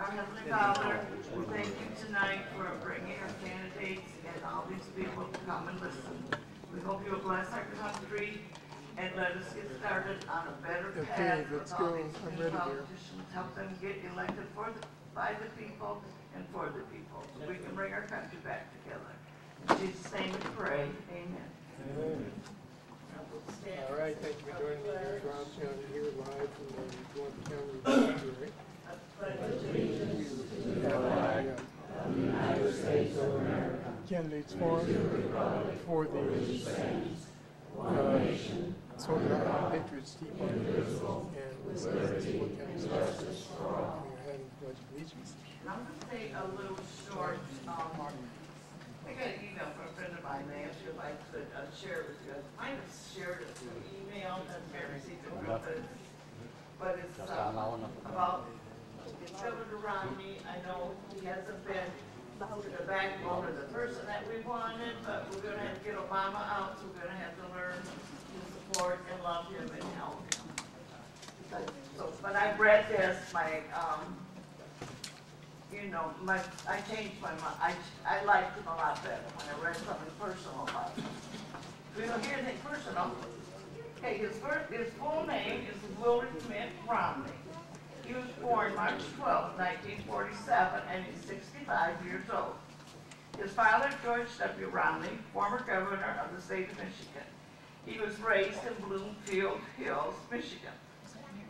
Our Heavenly Father, we thank you tonight for bringing our candidates and all these people to come and listen. We hope you will bless our country and let us get started on a better path with all these new politicians. Help them get elected by the people and for the people, so we can bring our country back together. In Jesus' name we pray. Amen. Amen. All right, thank you for joining me here in Blount County, here live from the Blount County Library. United States of America. Candidates for the sort of Patriots Tea Party and the City County Justice. We're having the Pledge of Allegiance. I'm going to say a little short, I got an email from a friend of mine, they asked you if I could share it with you. I might have shared it through email, and I received it, but it's about Governor Romney. I know he hasn't been the backbone of the person that we wanted, but we're going to have to get Obama out, so we're going to have to learn to support and love him and help him. But I read this, I changed my mind. I liked him a lot better when I read something personal about him. We don't hear anything personal. Okay, his full name is Willard Mitt Romney. He was born March 12, 1947, and he's 65 years old. His father, George W. Romney, former governor of the state of Michigan. He was raised in Bloomfield Hills, Michigan.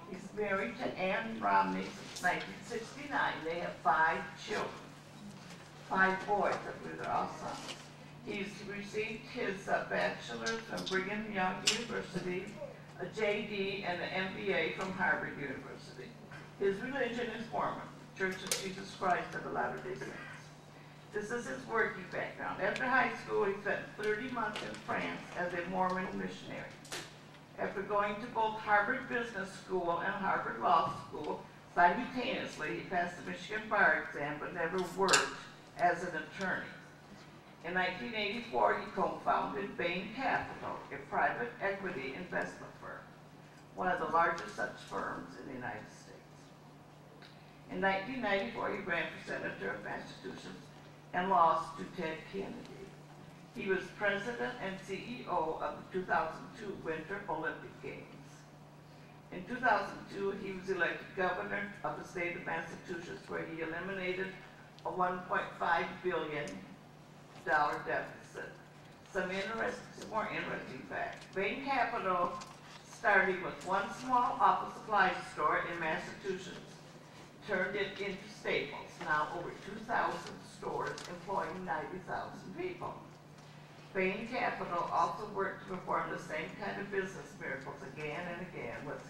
He's married to Ann Romney since 1969. They have 5 children, 5 boys, I believe they're all sons. He's received his bachelor's from Brigham Young University, a JD, and an MBA from Harvard University. His religion is Mormon, Church of Jesus Christ of the Latter-day Saints. This is his working background. After high school, he spent 30 months in France as a Mormon missionary. After going to both Harvard Business School and Harvard Law School simultaneously, he passed the Michigan bar exam but never worked as an attorney. In 1984, he co-founded Bain Capital, a private equity investment firm, one of the largest such firms in the United States. In 1994, he ran for Senator of Massachusetts and lost to Ted Kennedy. He was president and CEO of the 2002 Winter Olympic Games. In 2002, he was elected governor of the state of Massachusetts, where he eliminated a $1.5 billion deficit. Some more interesting facts. Bain Capital started with one small office supply store in Massachusetts, turned it into Staples, now over 2,000 stores employing 90,000 people. Bain Capital also worked to perform the same kind of business miracles again and again with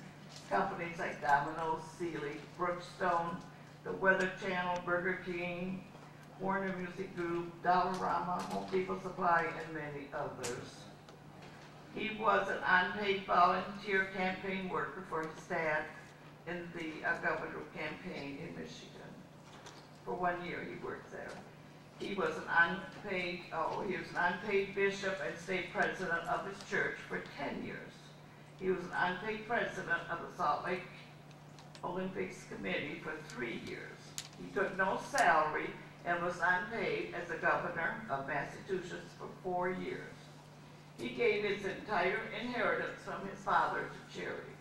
companies like Domino's, Sealy, Brookstone, the Weather Channel, Burger King, Warner Music Group, Dollarama, Home Depot Supply, and many others. He was an unpaid volunteer campaign worker for his dad in the governor campaign in Michigan. For 1 year he worked there. He was an unpaid bishop and state president of his church for 10 years. He was an unpaid president of the Salt Lake Olympics Committee for 3 years. He took no salary and was unpaid as the governor of Massachusetts for 4 years. He gave his entire inheritance from his father to charity.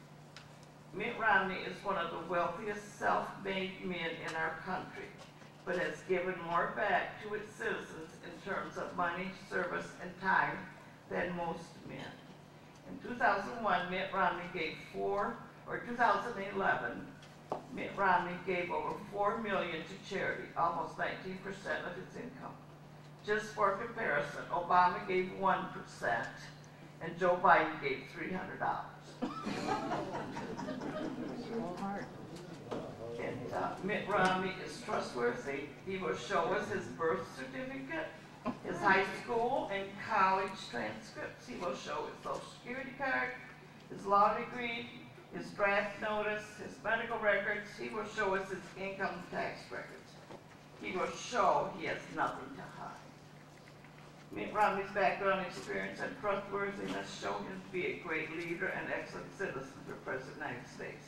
Mitt Romney is one of the wealthiest self-made men in our country, but has given more back to its citizens in terms of money, service, and time than most men. In 2011, Mitt Romney gave over $4 million to charity, almost 19% of his income. Just for comparison, Obama gave 1%, and Joe Biden gave $300. And Mitt Romney is trustworthy. He will show us his birth certificate, his high school and college transcripts. He will show his Social Security card, his law degree, his draft notice, his medical records. He will show us his income tax records. He will show he has nothing to hide. Mitt Romney's background, experience, and trustworthiness show him to be a great leader and excellent citizen for President of the United States.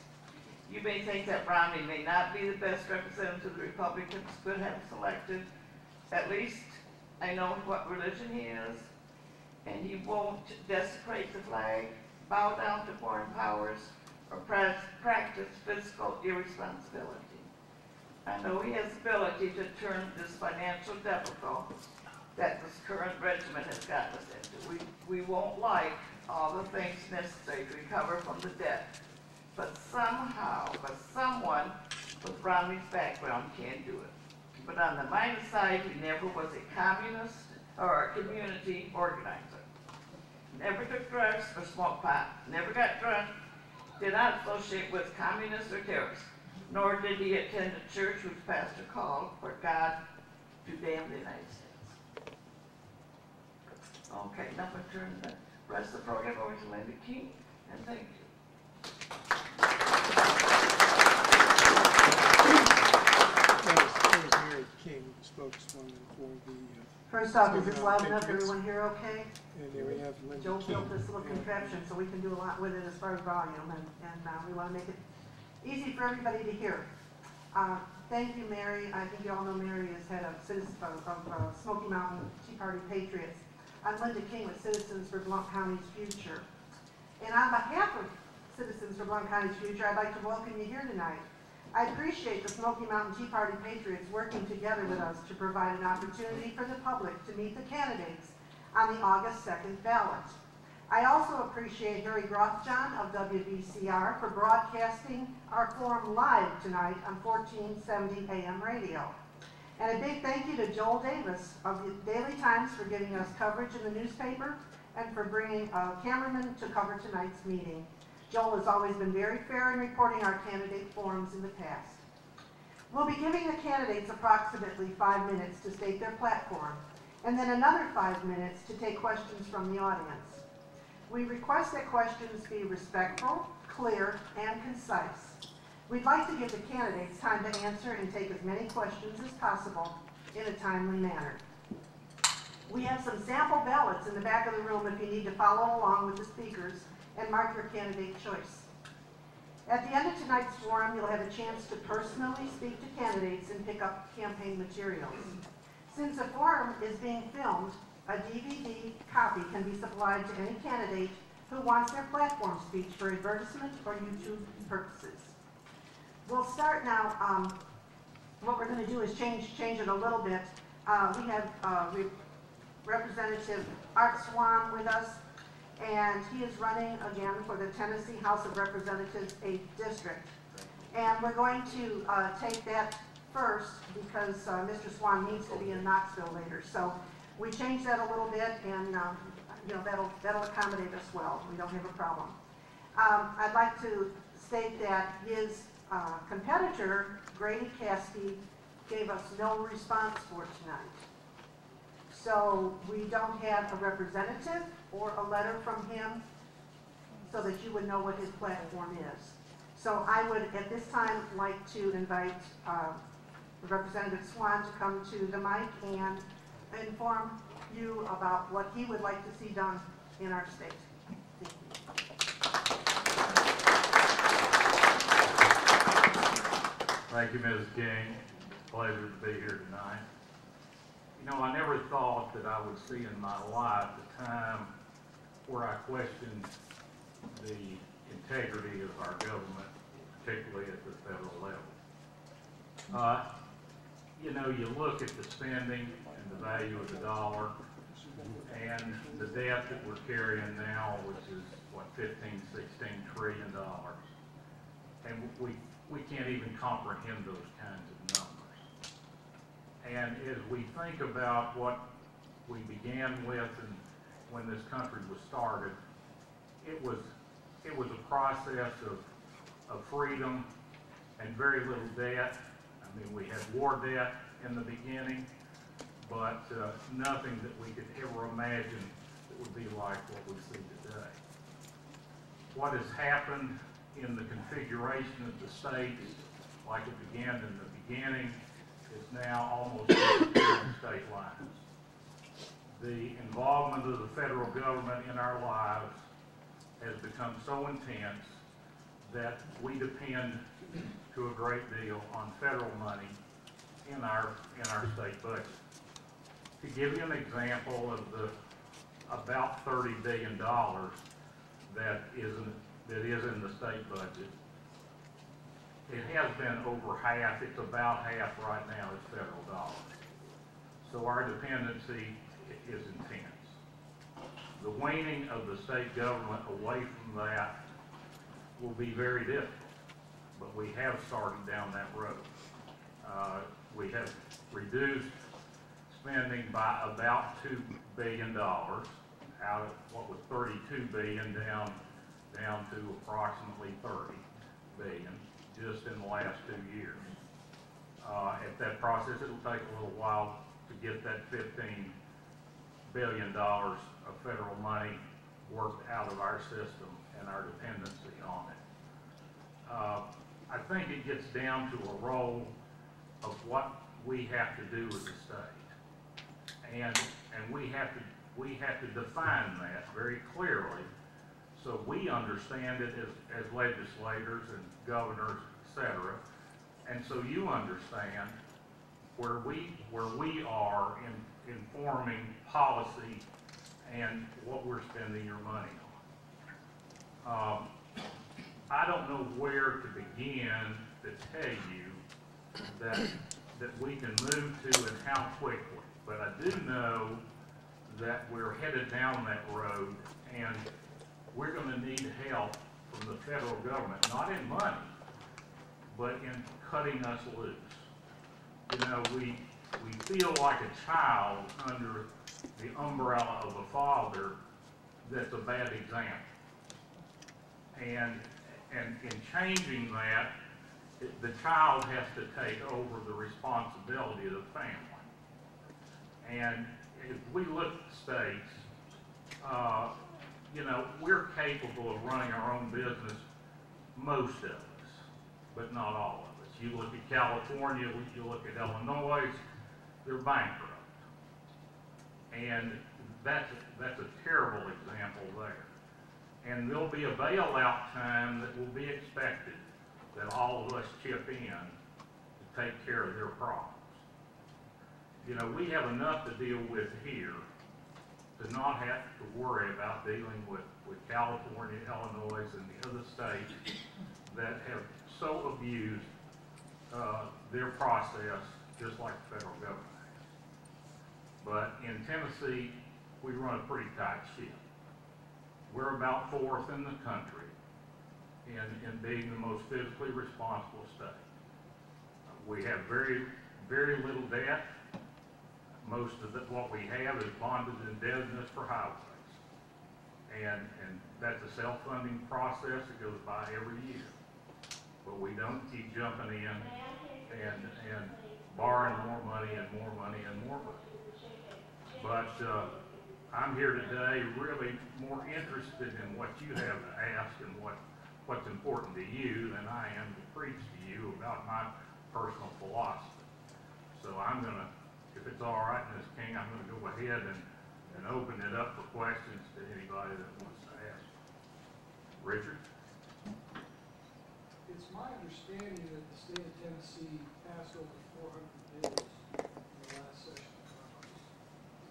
You may think that Romney may not be the best representative the Republicans could have selected. At least I know what religion he is, and he won't desecrate the flag, bow down to foreign powers, or practice fiscal irresponsibility. I know he has the ability to turn this financial debacle that this current regimen has gotten us into. We won't like all the things necessary to recover from the debt, but someone with Romney's background can do it. But on the minus side, he never was a communist or a community organizer. Never took drugs or smoked pot, never got drunk, did not associate with communists or terrorists, nor did he attend a church whose pastor called for God to damn the United States. Okay, now I'm turn the rest of the program over to Linda King, and thank you. That was Mary King, spokeswoman for the. First off, is this loud enough? Everyone here okay? And there we have Linda Joe King. built this little contraption so we can do a lot with it as far as volume, and we want to make it easy for everybody to hear. Thank you, Mary. I think you all know Mary is head of Smoky Mountain Tea Party Patriots. I'm Linda King with Citizens for Blount County's Future. And on behalf of Citizens for Blount County's Future, I'd like to welcome you here tonight. I appreciate the Smoky Mountain Tea Party Patriots working together with us to provide an opportunity for the public to meet the candidates on the August 2nd ballot. I also appreciate Harry Grothjohn of WBCR for broadcasting our forum live tonight on 1470 AM radio. And a big thank you to Joel Davis of the Daily Times for giving us coverage in the newspaper and for bringing a cameraman to cover tonight's meeting. Joel has always been very fair in reporting our candidate forums in the past. We'll be giving the candidates approximately 5 minutes to state their platform, and then another 5 minutes to take questions from the audience. We request that questions be respectful, clear, and concise. We'd like to give the candidates time to answer and take as many questions as possible in a timely manner. We have some sample ballots in the back of the room if you need to follow along with the speakers and mark your candidate choice. At the end of tonight's forum, you'll have a chance to personally speak to candidates and pick up campaign materials. Since the forum is being filmed, a DVD copy can be supplied to any candidate who wants their platform speech for advertisement or YouTube purposes. We'll start now. What we're going to do is change it a little bit. We have Representative Art Swan with us, and he is running again for the Tennessee House of Representatives 8th District. And we're going to take that first because Mr. Swan needs to be in Knoxville later. So we changed that a little bit, and you know, that'll accommodate us well. We don't have a problem. I'd like to state that his competitor, Grady Caskey, gave us no response for tonight. So we don't have a representative or a letter from him so that you would know what his platform is. So I would, at this time, like to invite Representative Swan to come to the mic and inform you about what he would like to see done in our state. Thank you, Ms. King. Pleasure to be here tonight. You know, I never thought that I would see in my life a time where I questioned the integrity of our government, particularly at the federal level. You know, you look at the spending and the value of the dollar and the debt that we're carrying now, which is, what, $15, $16 trillion. And we can't even comprehend those kinds of numbers. And as we think about what we began with and when this country was started, it was a process of freedom and very little debt. I mean, we had war debt in the beginning, but nothing that we could ever imagine that would be like what we see today. What has happened in the configuration of the states, like it began in the beginning, is now almost disappearing state lines. The involvement of the federal government in our lives has become so intense that we depend to a great deal on federal money in our state budget. To give you an example of the about $30 billion that is in the state budget, it has been over half, it's about half right now is federal dollars. So our dependency is intense. The waning of the state government away from that will be very difficult, but we have started down that road. We have reduced spending by about $2 billion out of what was $32 billion down to approximately $30 billion just in the last 2 years. At that process, it'll take a little while to get that $15 billion of federal money worked out of our system and our dependency on it. I think it gets down to a role of what we have to do as a state. And we have to define that very clearly so we understand it as legislators and governors, etc. And so you understand where we are in forming policy and what we're spending your money on. I don't know where to begin to tell you that we can move to and how quickly, but I do know that we're headed down that road, and we're going to need help from the federal government, not in money, but in cutting us loose. You know, we feel like a child under the umbrella of a father that's a bad example. And in changing that, the child has to take over the responsibility of the family. And if we look at states, you know, we're capable of running our own business, most of us, but not all of us. You look at California, you look at Illinois, they're bankrupt. And that's a terrible example there. And there'll be a bailout time that will be expected that all of us chip in to take care of their problems. You know, we have enough to deal with here to not have to worry about dealing with California, Illinois, and the other states that have so abused their process just like the federal government has. But in Tennessee, we run a pretty tight ship. We're about 4th in the country in being the most fiscally responsible state. We have very, very little debt. Most of what we have is bonded indebtedness for highways. And that's a self-funding process that goes by every year. But we don't keep jumping in and borrowing more money and more money and more money. But I'm here today really more interested in what you have to ask and what's important to you than I am to preach to you about my personal philosophy. So I'm going to, if it's all right, Ms. King, I'm going to go ahead and open it up for questions to anybody that wants to ask. Richard? It's my understanding that the state of Tennessee passed over 400 bills in the last session of Congress.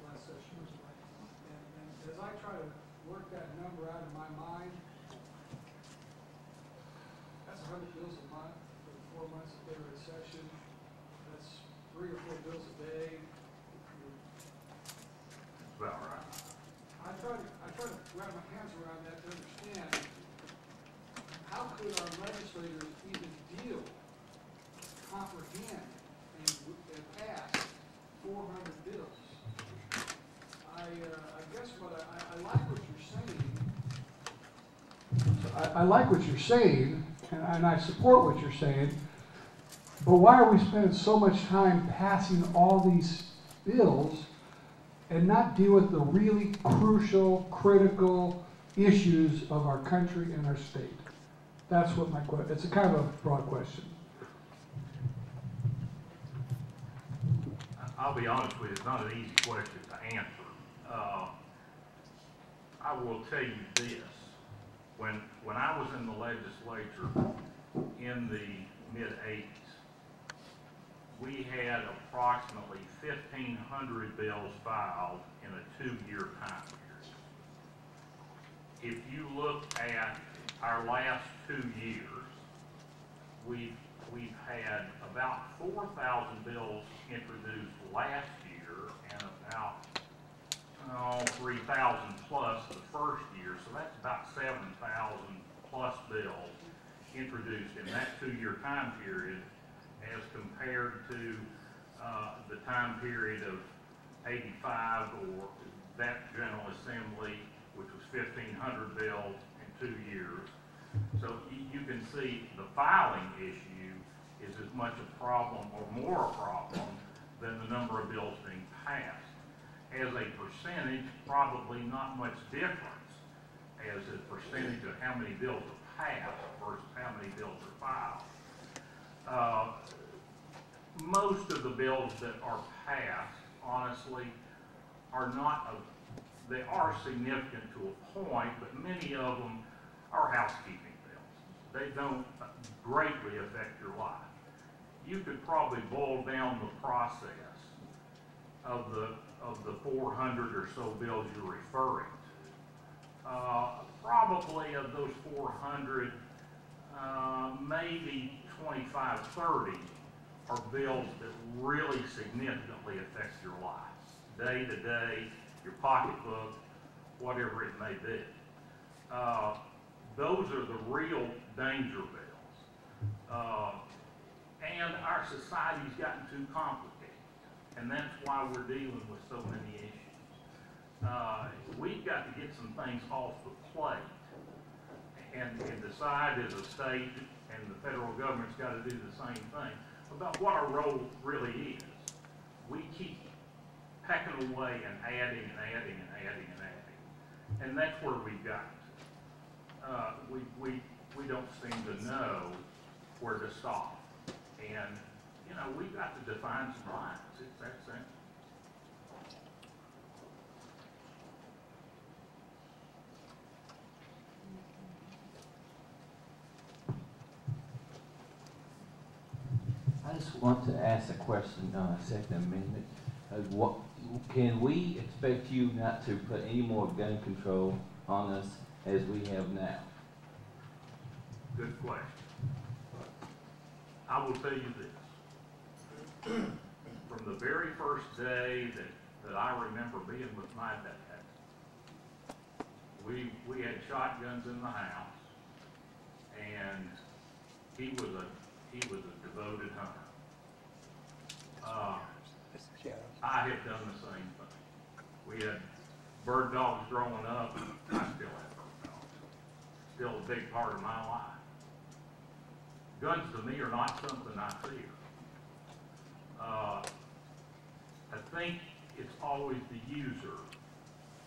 And as I try to work that number out in my mind, that's 100 bills a month for the 4 months that they were in session. That's 3 or 4 bills a day. That's about right. I try to wrap my hands around that to understand how could our legislators even deal, comprehend, and pass 400 bills. I guess what I like what you're saying. I like what you're saying, and I support what you're saying, but why are we spending so much time passing all these bills and not deal with the really crucial, critical issues of our country and our state? That's what my question, it's a kind of a broad question. I'll be honest with you, it's not an easy question to answer. I will tell you this. When I was in the legislature in the mid-80s, we had approximately 1,500 bills filed in a 2-year time period. If you look at our last 2 years, we've had about 4,000 bills introduced last year and about 3,000 plus the first year, so that's about 7,000 plus bills introduced in that 2-year time period as compared to the time period of 85 or that General Assembly, which was 1,500 bills in 2 years. So you can see the filing issue is as much a problem or more a problem than the number of bills being passed. As a percentage, probably not much difference as a percentage of how many bills are passed versus how many bills are filed. Most of the bills that are passed, honestly, are not, they are significant to a point, but many of them are housekeeping bills. They don't greatly affect your life. You could probably boil down the process of the 400 or so bills you're referring to. Probably of those 400, maybe 25, 30 are bills that really significantly affect your life, day to day, your pocketbook, whatever it may be. Those are the real danger bills. And our society's gotten too complicated, and that's why we're dealing with so many issues. We've got to get some things off the plate and decide as a state, and the federal government's got to do the same thing, about what our role really is. We keep pecking away and adding and adding and adding and adding, and that's where we've gotten to. We don't seem to know where to stop, and you know, we've got to define some lines. It's that simple. I just want to ask a question on a Second Amendment. What can we expect you not to put any more gun control on us as we have now? Good question. I will tell you this. From the very first day that I remember being with my dad, we had shotguns in the house, and he was a devoted hunter. I have done the same thing. We had bird dogs growing up, and I still have bird dogs. Still a big part of my life. Guns to me are not something I fear. I think it's always the user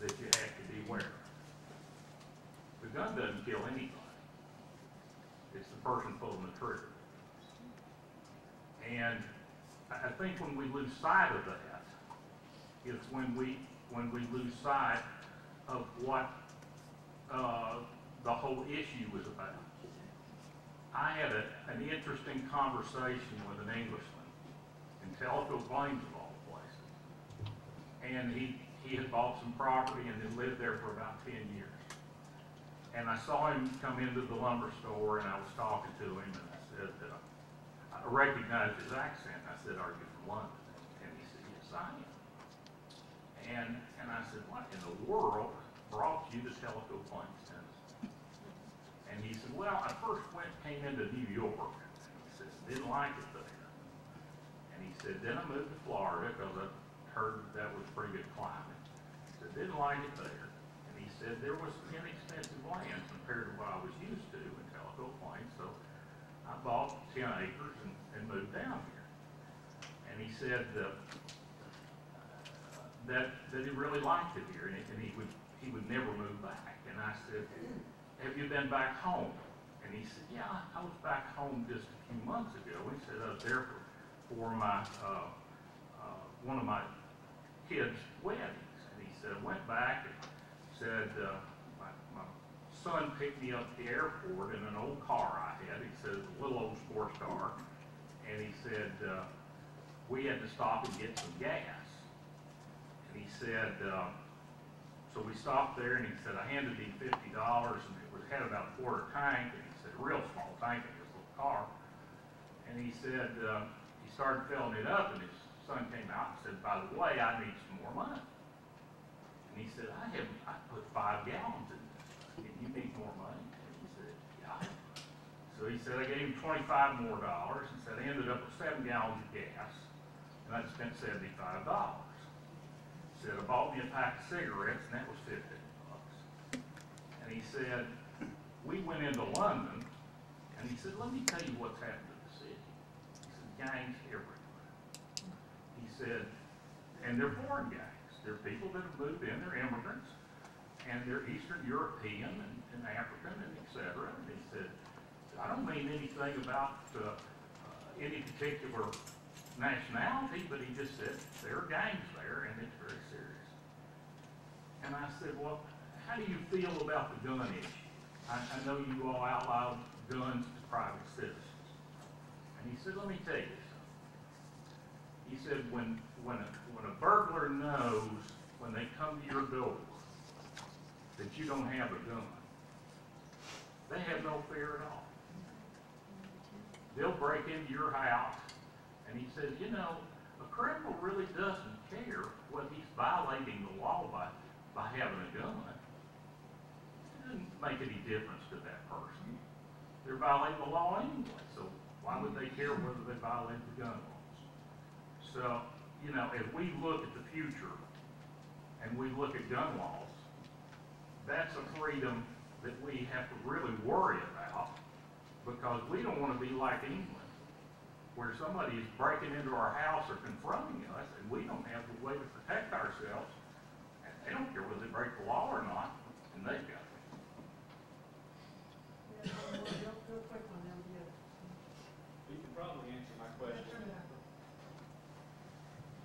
that you have to beware of. The gun doesn't kill anybody. It's the person pulling the trigger. And I think when we lose sight of that, it's when we lose sight of what the whole issue was about. I had an interesting conversation with an Englishman in Tellico Plains of all places. And he had bought some property and had lived there for about 10 years. And I saw him come into the lumber store, and I was talking to him, and I said that I recognized his accent. I said, "Are you from London?" And he said, "Yes, I am." And I said, "What in the world brought you to Tellico Plains, Tennessee?" And he said, "Well, I first came into New York," and he said, "didn't like it there." And he said, "Then I moved to Florida because I heard that was pretty good climate." He said, "Didn't like it there." And he said, "There was inexpensive land compared to what I was used to in Tellico Plains, so I bought 10 acres and moved down here." And he said that he really liked it here, and he would never move back. And I said, "Have you been back home?" And he said, "Yeah, I was back home just a few months ago." He said, "I was there for my one of my kids' weddings." And he said, "I went back and said my son picked me up at the airport in an old car I had. He said, a little old sports car. And he said, we had to stop and get some gas. And he said, so we stopped there, and he said, I handed him $50, and had about a quarter tank, and he said, a real small tank in this little car. And he said, he started filling it up, and his son came out and said, by the way, I need some more money. And he said, I put 5 gallons in this, and you need more money? And he said, yeah. So he said, I gave him $25 more, and said, I ended up with 7 gallons of gas, and I spent $75. He said, I bought me a pack of cigarettes, and that was $15. And he said, we went into London, and he said, let me tell you what's happened to the city. He said, gangs everywhere. He said, and they're foreign gangs. They're people that have moved in, they're immigrants, and they're Eastern European and African and et cetera. And he said, I don't mean anything about any particular nationality, but he just said, there are gangs there, and it's very serious. And I said, well, how do you feel about the gun issue? I know you all outlawed guns to private citizens. And he said, let me tell you something. He said, when a burglar knows when they come to your door that you don't have a gun, they have no fear at all. They'll break into your house, and he says, you know, a criminal really doesn't care whether he's violating the law by having a gun. It doesn't make any difference to that person. They're violating the law anyway, so why would they care whether they violate the gun laws? So, you know, as we look at the future and we look at gun laws, that's a freedom that we have to really worry about, because we don't want to be like England, where somebody is breaking into our house or confronting us, and we don't have the way to protect ourselves. And they don't care whether they break the law or not, and they've got it. Real quick one, then we You can probably answer my question.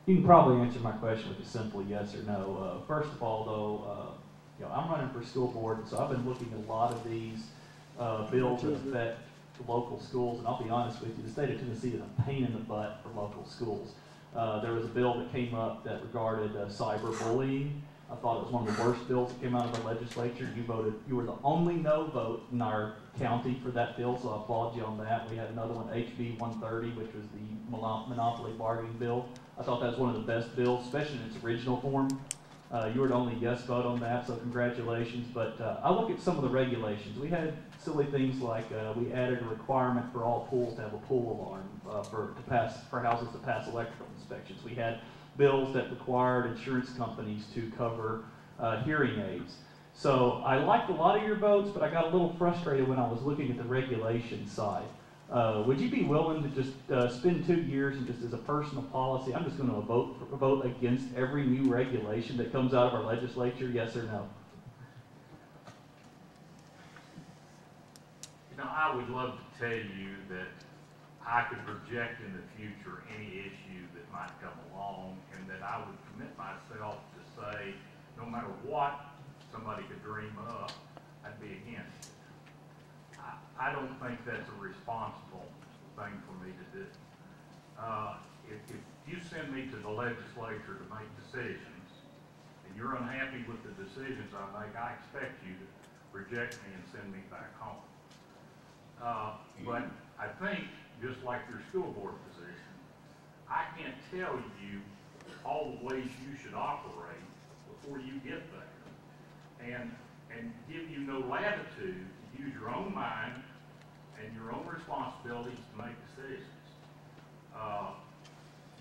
You can probably answer my question with a simple yes or no. First of all, though, you know, I'm running for school board, so I've been looking at a lot of these bills that affect local schools, and I'll be honest with you, the state of Tennessee is a pain in the butt for local schools. There was a bill that came up that regarded cyberbullying. I thought it was one of the worst bills that came out of our legislature. You were the only no vote in our county for that bill, so I applaud you on that. We had another one, HB 130, which was the monopoly bargaining bill. I thought that was one of the best bills, especially in its original form. You were the only yes vote on that, so congratulations. But I look at some of the regulations. We had silly things like we added a requirement for all pools to have a pool alarm for houses to pass electrical inspections. We had bills that required insurance companies to cover hearing aids. So I liked a lot of your votes, but I got a little frustrated when I was looking at the regulation side. Would you be willing to just spend 2 years and just as a personal policy, I'm just going to vote against every new regulation that comes out of our legislature, yes or no? You know, I would love to tell you that I could project in the future any issue that might come along, and that I would commit myself to say, no matter what somebody could dream up, I'd be against it. I don't think that's a responsible thing for me to do. If you send me to the legislature to make decisions, and you're unhappy with the decisions I make, I expect you to reject me and send me back home. But I think, just like your school board position, I can't tell you all the ways you should operate before you get there, and give you no latitude to use your own mind and your own responsibilities to make decisions.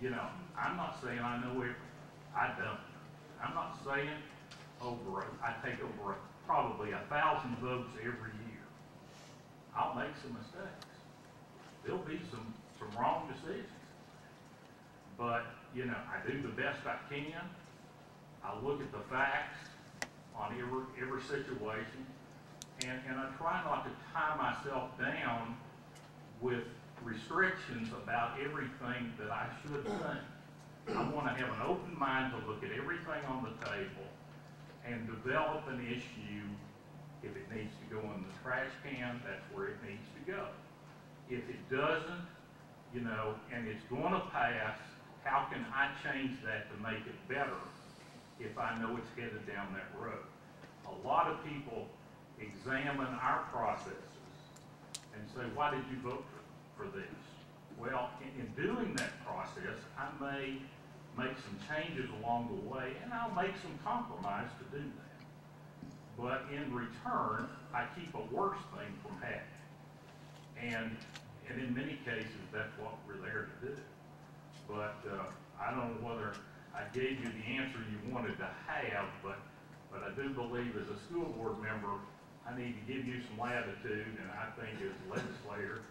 You know, I'm not saying I know everything. I don't. I'm not saying I take over probably 1,000 votes every year. I'll make some mistakes. There'll be some wrong decisions. But, you know, I do the best I can. I look at the facts on every situation, and I try not to tie myself down with restrictions about everything that I should think. I want to have an open mind to look at everything on the table and develop an issue If it needs to go in the trash can, that's where it needs to go. If it doesn't, you know, and it's gonna pass, how can I change that to make it better if I know it's headed down that road? A lot of people examine our processes and say, why did you vote for this? Well, in doing that process, I may make some changes along the way, and I'll make some compromise to do that. But in return, I keep a worse thing from happening. And in many cases, that's what we're there to do. But I don't know whether I gave you the answer you wanted to have, but I do believe as a school board member, I need to give you some latitude, and I think as a legislator,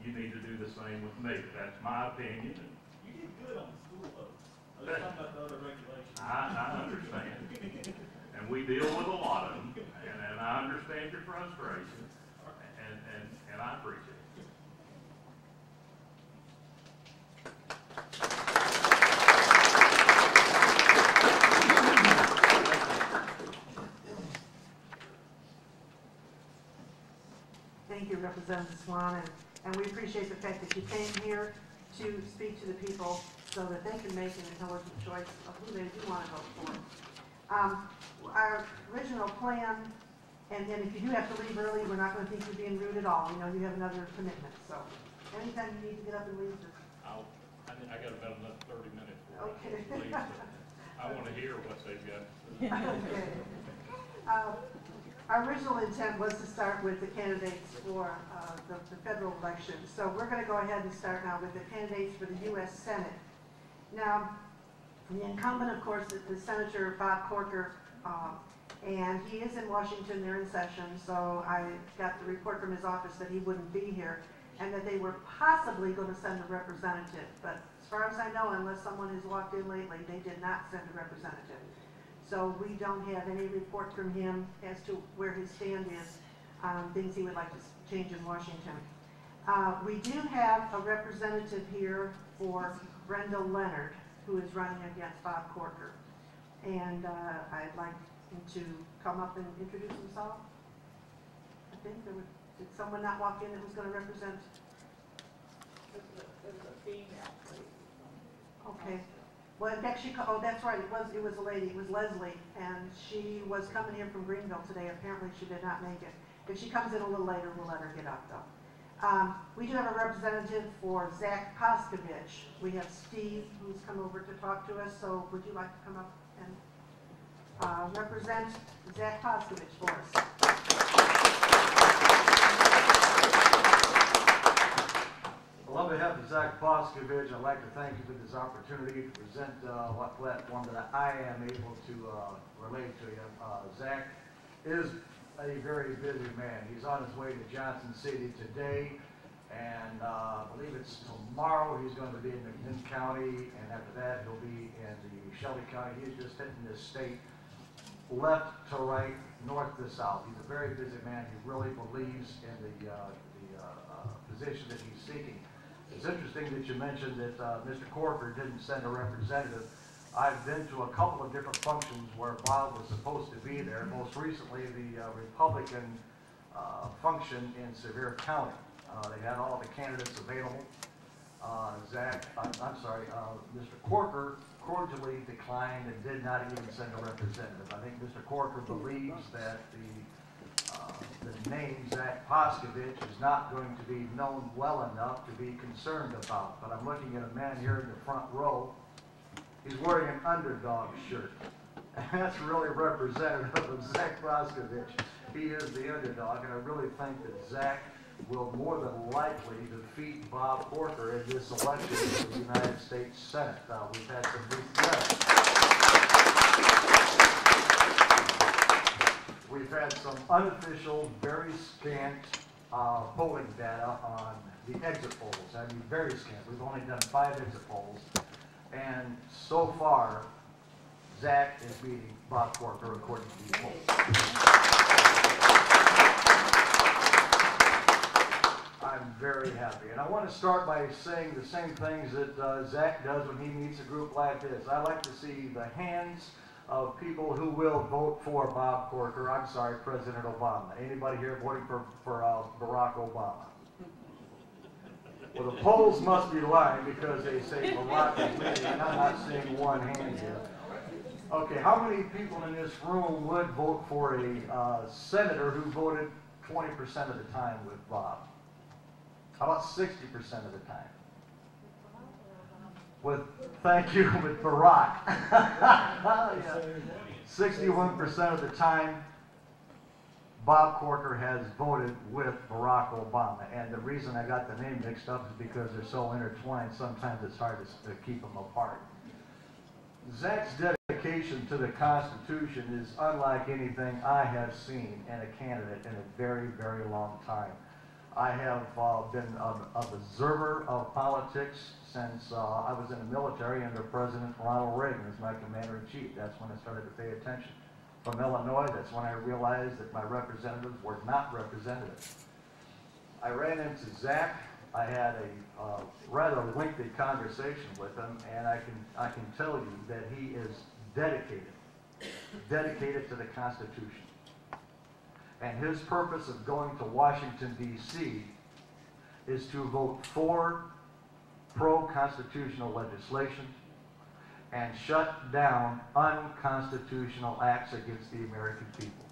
you need to do the same with me. That's my opinion. You did good on the school votes. I was talking about the other regulations. I understand. And we deal with a lot of them, and I understand your frustration, and I appreciate it. Thank you, Representative Swan, and we appreciate the fact that you came here to speak to the people so that they can make an intelligent choice of who they do want to vote for. Our original plan, and then if you do have to leave early, we're not going to think you're being rude at all. We know you have another commitment, so anytime you need to get up and leave, just I got about another 30 minutes for okay. it. I want to hear what they've got. Okay. Our original intent was to start with the candidates for the federal election. So we're going to go ahead and start now with the candidates for the U.S. Senate. Now, the incumbent, of course, is Senator Bob Corker, and he is in Washington. They're in session, so I got the report from his office that he wouldn't be here and that they were possibly going to send a representative. But as far as I know, unless someone has walked in lately, they did not send a representative. So we don't have any report from him as to where his stand is on things he would like to change in Washington. We do have a representative here for Brenda Leonard, who is running against Bob Corker. And I'd like him to come up and introduce himself. I think did someone not walk in that was going to represent? There's a female, please. Okay. Well, in fact, oh, that's right, it was a lady, it was Leslie, and she was coming here from Greenville today. Apparently she did not make it. If she comes in a little later, we'll let her get up though. We do have a representative for Zach Poskovich. We have Steve, who's come over to talk to us, so would you like to come up and represent Zach Poskovich for us? Well, on behalf of Zach Poskovich, I'd like to thank you for this opportunity to present what platform that I am able to relate to you. Zach is a very busy man. He's on his way to Johnson City today, and I believe it's tomorrow he's going to be in McMinn County, and after that he'll be in the Shelby County. He's just hitting this state left to right, north to south. He's a very busy man. He really believes in the position that he's seeking. It's interesting that you mentioned that Mr. Corker didn't send a representative. I've been to a couple of different functions where Bob was supposed to be there. Most recently, the Republican function in Sevier County. They had all the candidates available. Mr. Corker cordially declined and did not even send a representative. I think Mr. Corker believes that the name Zach Poskovich is not going to be known well enough to be concerned about. But I'm looking at a man here in the front row. He's wearing an underdog shirt. And that's really representative of Zach Poskovich. He is the underdog, and I really think that Zach will more than likely defeat Bob Corker in this election for the United States Senate. We've had some We've had some unofficial, very scant polling data on the exit polls. I mean, very scant. We've only done 5 exit polls. And so far, Zach is beating Bob Corker according to these polls. I'm very happy. And I want to start by saying the same things that Zach does when he meets a group like this. I like to see the hands of people who will vote for Bob Corker, I'm sorry, President Obama. Anybody here voting for Barack Obama? Well, the polls must be lying because they say Barack is leading, and I'm not seeing one hand here. Okay, how many people in this room would vote for a senator who voted 20% of the time with Bob? How about 60% of the time? Thank you, with Barack. Yeah. 61% of the time, Bob Corker has voted with Barack Obama. And the reason I got the name mixed up is because they're so intertwined, sometimes it's hard to keep them apart. Zach's dedication to the Constitution is unlike anything I have seen in a candidate in a very, very long time. I have been an observer of politics since I was in the military under President Ronald Reagan as my commander-in-chief. That's when I started to pay attention. From Illinois, that's when I realized that my representatives were not representatives. I ran into Zach. I had a rather lengthy conversation with him, and I can tell you that he is dedicated to the Constitution. And his purpose of going to Washington, D.C. is to vote for pro-constitutional legislation and shut down unconstitutional acts against the American people.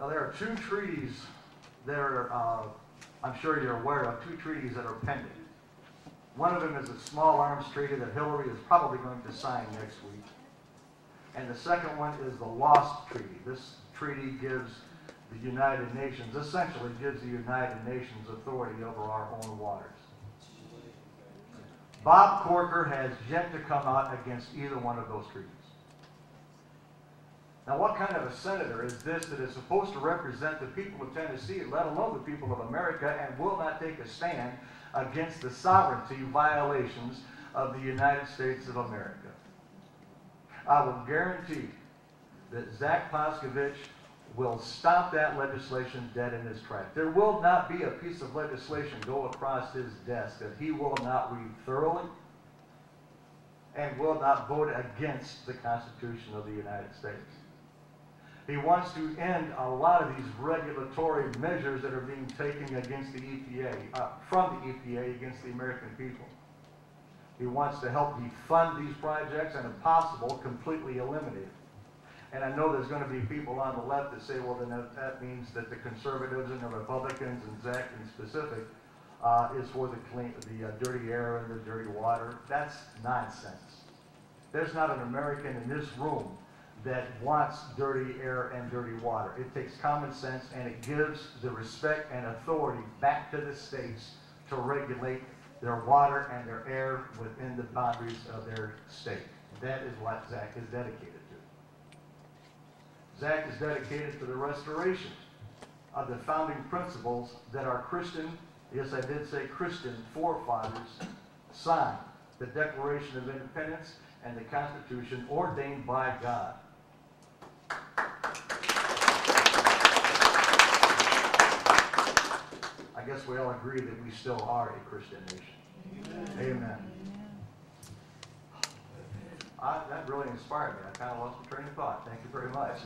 Now, there are two treaties that are, I'm sure you're aware of, two treaties that are pending. One of them is a small arms treaty that Hillary is probably going to sign next week. And the second one is the Lost Treaty. This treaty gives the United Nations, essentially gives the United Nations authority over our own waters. Bob Corker has yet to come out against either one of those treaties. Now, what kind of a senator is this that is supposed to represent the people of Tennessee, let alone the people of America, and will not take a stand against the sovereignty violations of the United States of America? I will guarantee that Zach Paskovich will stop that legislation dead in its tracks. There will not be a piece of legislation go across his desk that he will not read thoroughly and will not vote against the Constitution of the United States. He wants to end a lot of these regulatory measures that are being taken against the EPA, from the EPA against the American people. He wants to help defund these projects and, if possible, completely eliminate them. And I know there's going to be people on the left that say, well, then that means that the conservatives and the Republicans, and Zach in specific, is for the dirty air and the dirty water. That's nonsense. There's not an American in this room that wants dirty air and dirty water. It takes common sense, and it gives the respect and authority back to the states to regulate their water and their air within the boundaries of their state. That is what Zach is dedicated to. Zach is dedicated to the restoration of the founding principles that our Christian, yes, I did say Christian, forefathers signed: the Declaration of Independence and the Constitution ordained by God. I guess we all agree that we still are a Christian nation. Amen. That really inspired me. I kind of lost my train of thought. Thank you very much.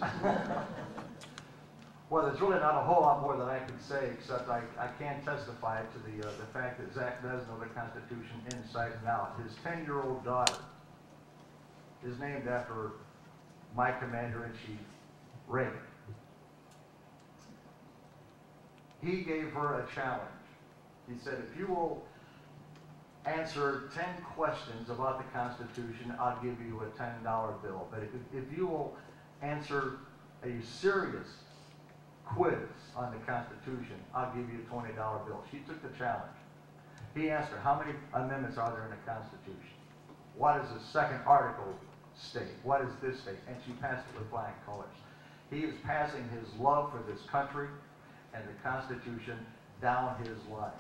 Well, there's really not a whole lot more that I can say, except I can testify to the fact that Zach does know the Constitution inside and out. His 10-year-old daughter is named after my commander-in-chief, Reagan. He gave her a challenge. He said, if you will answer 10 questions about the Constitution, I'll give you a $10 bill. But if you will answer a serious quiz on the Constitution, I'll give you a $20 bill. She took the challenge. He asked her, how many amendments are there in the Constitution? What does the second article state? What does this state? And she passed it with flying colors. He is passing his love for this country and the Constitution down his line.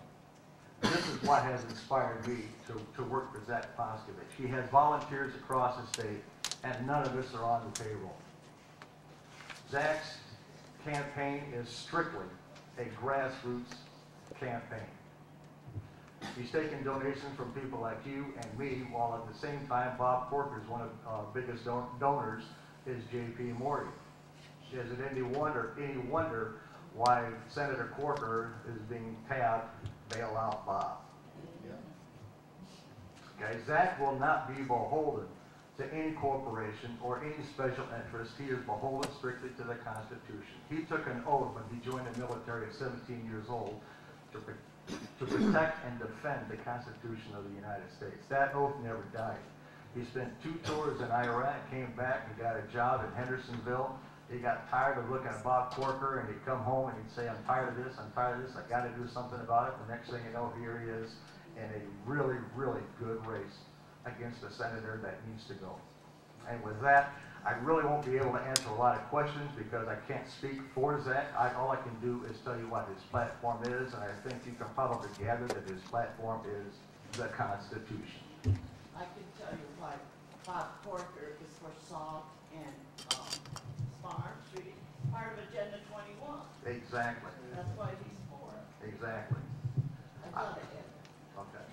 This is what has inspired me to work for Zach Paskovich. He has volunteers across the state, and none of us are on the payroll. Zach's campaign is strictly a grassroots campaign. He's taking donations from people like you and me, while at the same time, Bob Corker's one of our biggest donors is J.P. Morgan. Is it any wonder why Senator Corker is being tabbed, bail out Bob? Okay, Zach will not be beholden to any corporation or any special interest. He is beholden strictly to the Constitution. He took an oath when he joined the military at 17 years old to protect and defend the Constitution of the United States. That oath never died. He spent 2 tours in Iraq, came back and got a job in Hendersonville. He got tired of looking at Bob Corker, and he'd come home and he'd say, I'm tired of this, I got to do something about it. The next thing you know, here he is in a really, really good race against a senator that needs to go. And with that, I really won't be able to answer a lot of questions because I can't speak for Zach. All I can do is tell you what his platform is, and I think you can probably gather that his platform is the Constitution. I can tell you why Bob Corker is for salt and Farm Street, part of Agenda 21. Exactly. That's why he's for it. Exactly. I thought it had. Okay.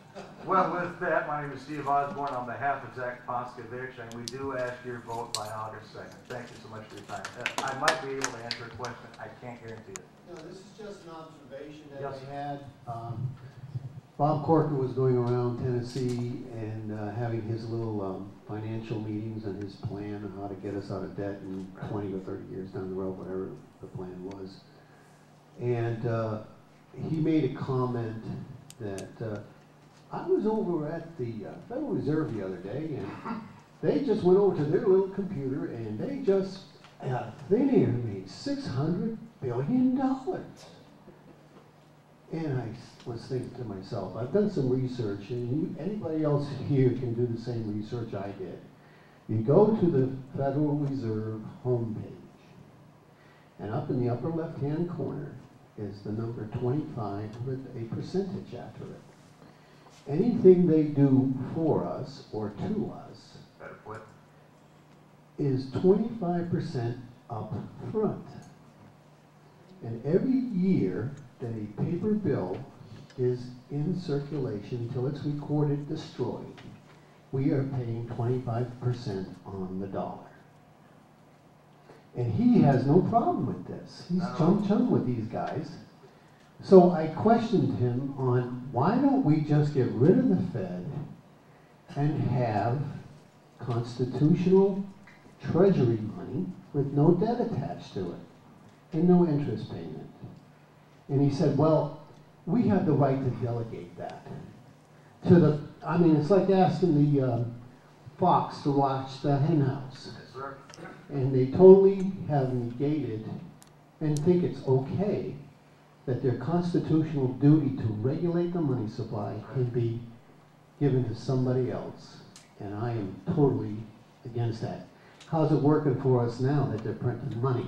Well, with that, my name is Steve Osborne on behalf of Zach Poskovich, and we do ask your vote by August 2nd. Thank you so much for your time. I might be able to answer a question. I can't guarantee it. No, this is just an observation that Yes. I had. Bob Corker was going around Tennessee and having his little financial meetings and his plan on how to get us out of debt in 20 or 30 years down the road, whatever the plan was. And he made a comment that I was over at the Federal Reserve the other day, and they just went over to their little computer and they just, out of thin air, made $600 billion. And I was thinking to myself, I've done some research, and anybody else here can do the same research I did. You go to the Federal Reserve homepage, and up in the upper left-hand corner is the number 25 with a percentage after it. Anything they do for us or to us Better put. is 25% up front. And every year that a paper bill is in circulation until it's recorded destroyed, we are paying 25% on the dollar. And he has no problem with this. He's chum with these guys. So I questioned him on why don't we just get rid of the Fed and have constitutional treasury money with no debt attached to it and no interest payment. And he said, well, we have the right to delegate that to the, I mean, it's like asking the fox to watch the hen house. Yes, sir. And they totally have negated and think it's okay that their constitutional duty to regulate the money supply can be given to somebody else. And I am totally against that. How's it working for us now that they're printing money?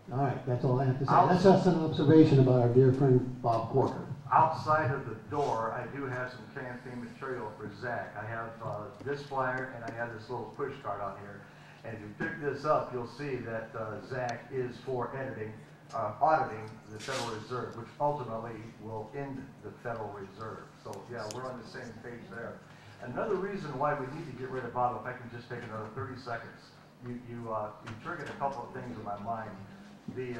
Yeah. All right, that's all I have to say. That's just an observation about our dear friend Bob Corker. Outside of the door, I do have some campaign material for Zach. I have this flyer and I have this little push card on here. And if you pick this up, you'll see that Zach is for auditing the Federal Reserve, which ultimately will end the Federal Reserve. So yeah, we're on the same page there. Another reason why we need to get rid of Bob, if I can just take another 30 seconds. You triggered a couple of things in my mind. The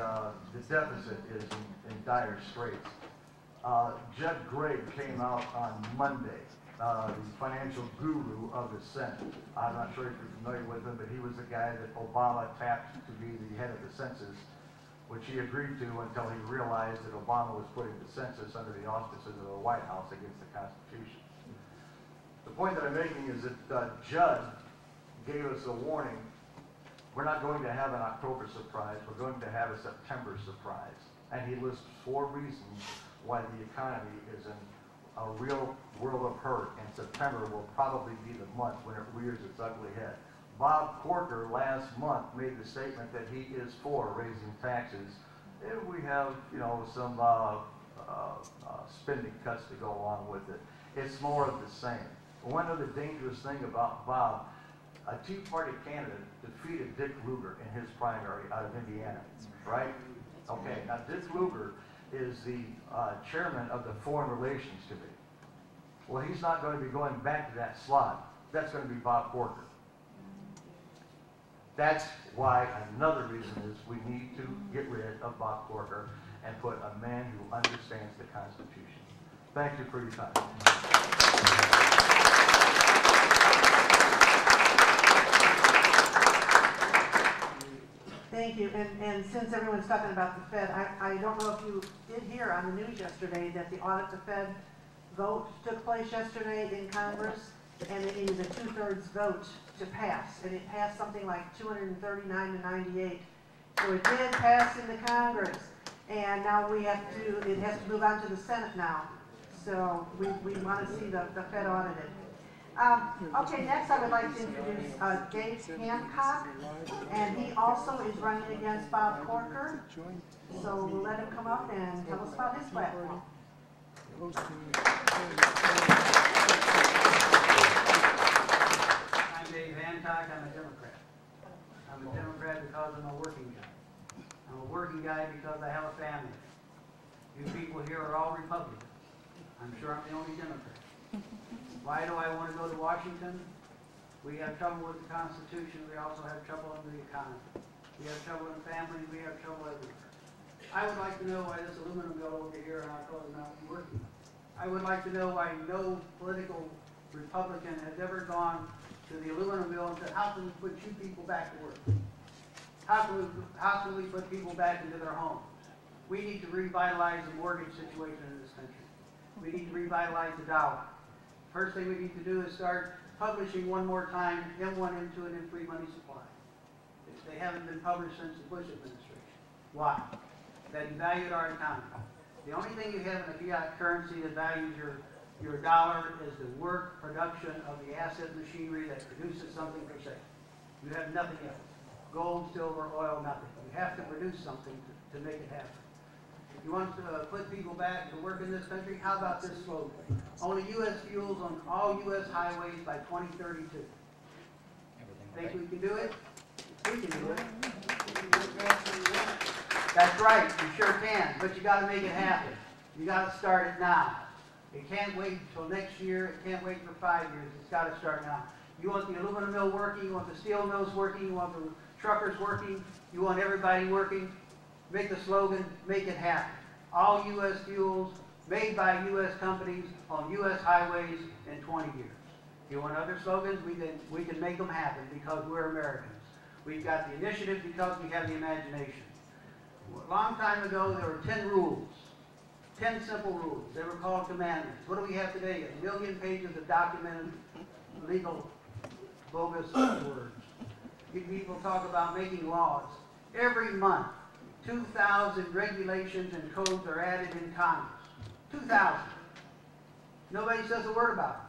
deficit is in dire straits. Judd Gregg came out on Monday, the financial guru of the Senate. I'm not sure if you're familiar with him, but he was the guy that Obama tapped to be the head of the census, which he agreed to until he realized that Obama was putting the census under the auspices of the White House against the Constitution. The point that I'm making is that Judd gave us a warning. We're not going to have an October surprise. We're going to have a September surprise. And he lists 4 reasons why the economy is in a real world of hurt, and September will probably be the month when it rears its ugly head. Bob Corker last month made the statement that he is for raising taxes if we have, you know, some spending cuts to go along with it. It's more of the same. One other dangerous thing about Bob, a Tea Party candidate defeated Dick Lugar in his primary out of Indiana, right? Okay, now Dick Lugar is the chairman of the Foreign Relations Committee. Well, he's not going to be going back to that slot. That's going to be Bob Corker. That's why another reason is we need to get rid of Bob Corker and put a man who understands the Constitution. Thank you for your time. Thank you, and since everyone's talking about the Fed, I don't know if you did hear on the news yesterday that the audit the Fed vote took place yesterday in Congress, and it needed a 2/3 vote to pass, and it passed something like 239 to 98. So it did pass in the Congress, and now we have to, it has to move on to the Senate now. So we want to see the Fed audited. Okay, next I would like to introduce Dave Hancock, and he also is running against Bob Corker. So we'll let him come up and tell us about his platform. I'm Dave Hancock. I'm a Democrat. I'm a Democrat because I'm a working guy. I'm a working guy because I have a family. You people here are all Republicans. I'm sure I'm the only Democrat. Why do I want to go to Washington? We have trouble with the Constitution. We also have trouble in the economy. We have trouble in families. We have trouble everywhere. I would like to know why this aluminum mill over here in Alcoa is not working. I would like to know why no political Republican has ever gone to the aluminum mill and said, how can we put you people back to work? How can we put people back into their homes? We need to revitalize the mortgage situation in this country. We need to revitalize the dollar. First thing we need to do is start publishing one more time M1, M2, and M3 money supply. They haven't been published since the Bush administration. Why? That devalued our economy. The only thing you have in a fiat currency that values your dollar is the work production of the asset machinery that produces something for sale. You have nothing else. Gold, silver, oil, nothing. You have to produce something to make it happen. If you want to put people back to work in this country, how about this slogan? Only U.S. fuels on all U.S. highways by 2032. Think we can do it? We can do it. That's right, you sure can, but you got to make it happen. You got to start it now. It can't wait until next year. It can't wait for 5 years. It's got to start now. You want the aluminum mill working. You want the steel mills working. You want the truckers working. You want everybody working. Make the slogan, make it happen. All U.S. fuels made by U.S. companies on U.S. highways in 20 years. You want other slogans? We can make them happen because we're Americans. We've got the initiative because we have the imagination. A long time ago, there were 10 rules. 10 simple rules. They were called commandments. What do we have today? 1 million pages of documented legal bogus words. People talk about making laws. Every month, 2,000 regulations and codes are added in Congress. 2,000. Nobody says a word about it.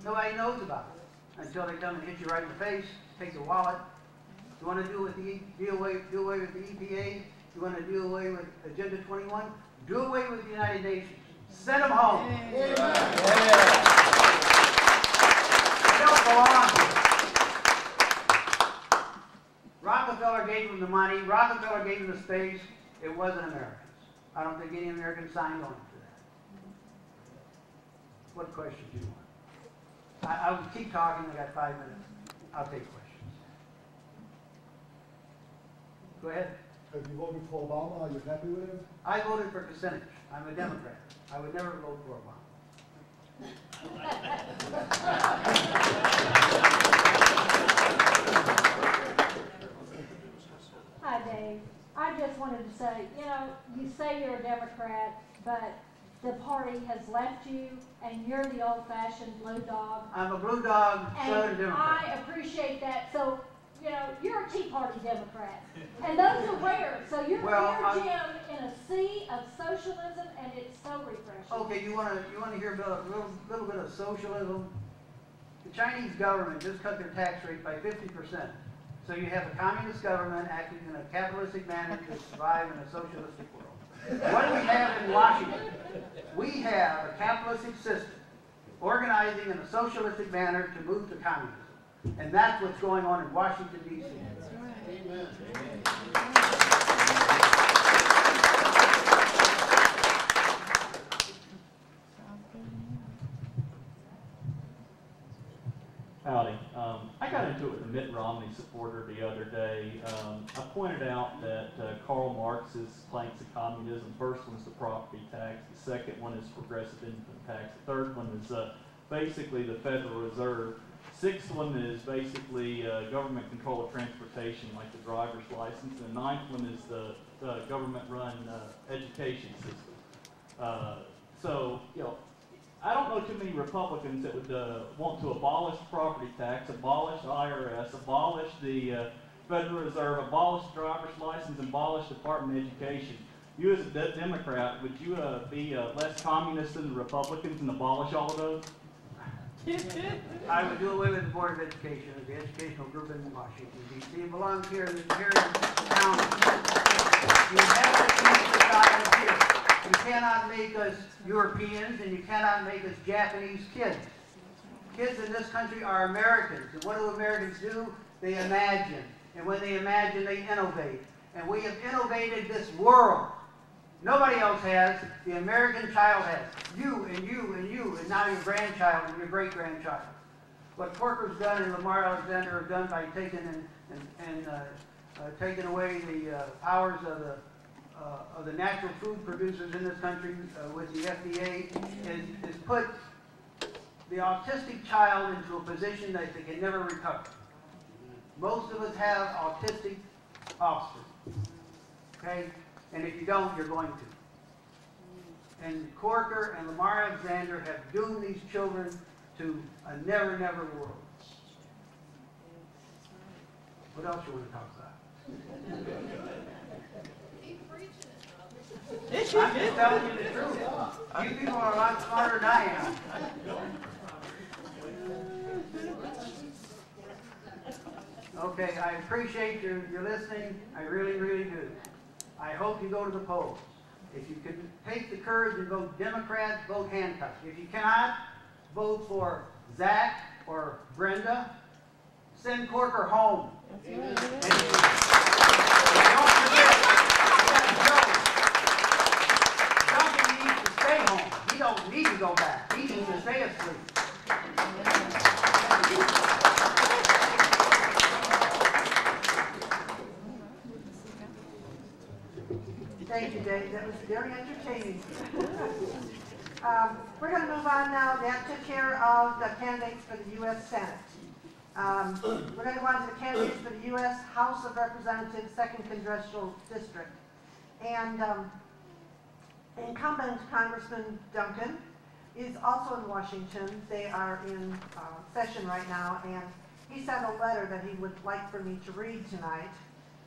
Nobody knows about it until they come and hit you right in the face, take your wallet. You want to do away with the EPA? You want to do away with Agenda 21? Do away with the United Nations. Send them home. Yeah. They don't belong here. Rockefeller gave them the money. Rockefeller gave them the space. It wasn't Americans. I don't think any American signed on to that. What questions do you want? I will keep talking. I got 5 minutes. I'll take questions. Go ahead. Have you voted for Obama? Are you happy with him? I voted for Kucinich. I'm a Democrat. I would never vote for Obama. Hi, Dave. I just wanted to say, you say you're a Democrat, but the party has left you, and you're the old-fashioned blue dog. I'm a blue dog, Southern Democrat. I appreciate that. So, you're a Tea Party Democrat. And those are rare. So you're Jim, in a sea of socialism, and it's so refreshing. Okay, you want to hear about a little bit of socialism? The Chinese government just cut their tax rate by 50%. So you have a communist government acting in a capitalistic manner to survive in a socialistic world. What do we have in Washington? We have a capitalistic system organizing in a socialistic manner to move to communism. And that's what's going on in Washington, D.C. That's right. Amen. with a Mitt Romney supporter the other day. I pointed out that Karl Marx's planks of communism, first one's the property tax, the second one is progressive income tax, the third one is basically the Federal Reserve, sixth one is basically government control of transportation, like the driver's license, and the ninth one is the government-run education system. So, you know, I don't know too many Republicans that would want to abolish property tax, abolish IRS, abolish the Federal Reserve, abolish driver's license, abolish Department of Education. You as a Democrat, would you be less communist than the Republicans and abolish all of those? I would do away with the Board of Education as the educational group in Washington, D.C. It belongs here in the county. You have to keep society here. You cannot make us Europeans and you cannot make us Japanese kids. Kids in this country are Americans. And what do Americans do? They imagine. And when they imagine, they innovate. And we have innovated this world. Nobody else has. The American child has. You and you and you, and now your grandchild and your great-grandchild. What Corker's done and Lamar Alexander have done by taking taking away the powers of the natural food producers in this country with the FDA is put the autistic child into a position that they can never recover. Most of us have autistic offspring. Okay? And if you don't, you're going to. And Corker and Lamar Alexander have doomed these children to a never, never world. What else you want to talk about? I'm just telling you the truth. You people are a lot smarter than I am. Okay, I appreciate your listening. I really, really do. I hope you go to the polls. If you can take the courage and vote Democrat, vote handcuffs. If you cannot, vote for Zach or Brenda. Send Corker home. And don't forget, Joe needs to stay home. He don't need to go back. He needs to stay asleep. Thank you, Dave. That was very entertaining. We're going to move on now. That took care of the candidates for the U.S. Senate. We're going to go on to the candidates for the U.S. House of Representatives, 2nd Congressional District. And incumbent Congressman Duncan is also in Washington. They are in session right now, and he sent a letter that he would like for me to read tonight.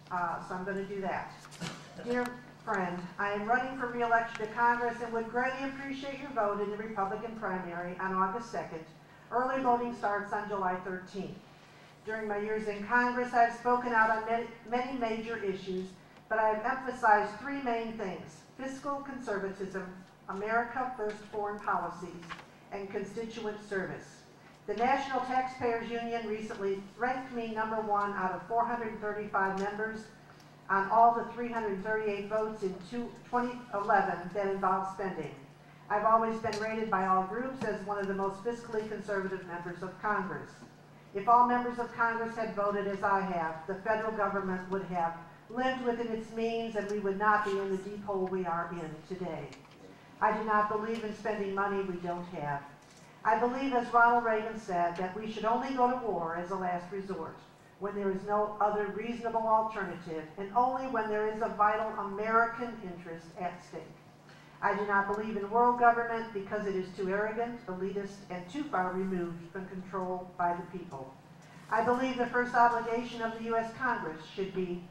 So I'm going to do that. Dear friend, I am running for re-election to Congress and would greatly appreciate your vote in the Republican primary on August 2nd. Early voting starts on July 13th. During my years in Congress, I have spoken out on many major issues, but I have emphasized three main things: fiscal conservatism, America First foreign policies, and constituent service. The National Taxpayers Union recently ranked me #1 out of 435 members on all the 338 votes in 2011 that involved spending. I've always been rated by all groups as one of the most fiscally conservative members of Congress. If all members of Congress had voted as I have, the federal government would have lived within its means and we would not be in the deep hole we are in today. I do not believe in spending money we don't have. I believe, as Ronald Reagan said, that we should only go to war as a last resort, when there is no other reasonable alternative, and only when there is a vital American interest at stake. I do not believe in world government because it is too arrogant, elitist, and too far removed from control by the people. I believe the first obligation of the U.S. Congress should be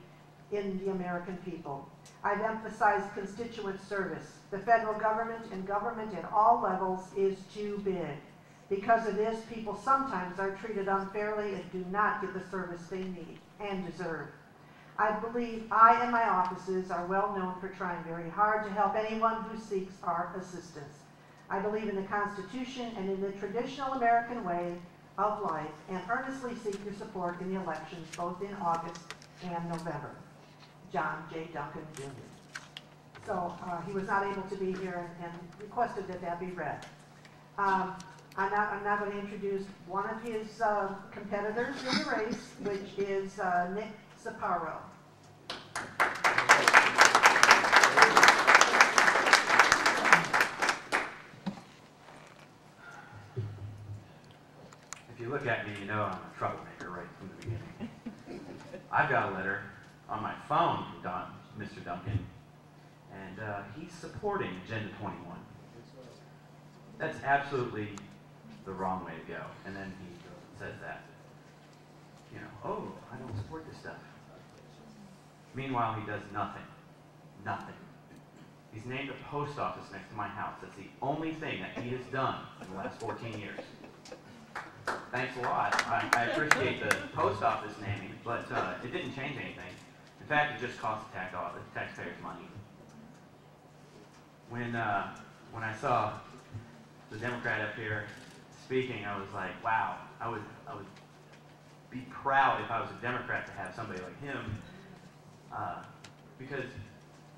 in the American people. I've emphasized constituent service. The federal government and government at all levels is too big. Because of this, people sometimes are treated unfairly and do not get the service they need and deserve. I believe I and my offices are well known for trying very hard to help anyone who seeks our assistance. I believe in the Constitution and in the traditional American way of life and earnestly seek your support in the elections both in August and November. John J. Duncan, Jr. So he was not able to be here and requested that that be read. I'm now going to introduce one of his competitors in the race, which is Nick Sapparo. If you look at me, you know I'm a troublemaker right from the beginning. I've got a letter on my phone from Mr. Duncan, and he's supporting Agenda 21. That's absolutely the wrong way to go. And then he says that, you know, oh, I don't support this stuff. Meanwhile, he does nothing. Nothing. He's named a post office next to my house. That's the only thing that he has done in the last 14 years. Thanks a lot. I appreciate the post office naming, but it didn't change anything. In fact, it just cost the taxpayers money. When I saw the Democrat up here speaking, I was like, wow, I would be proud if I was a Democrat to have somebody like him, because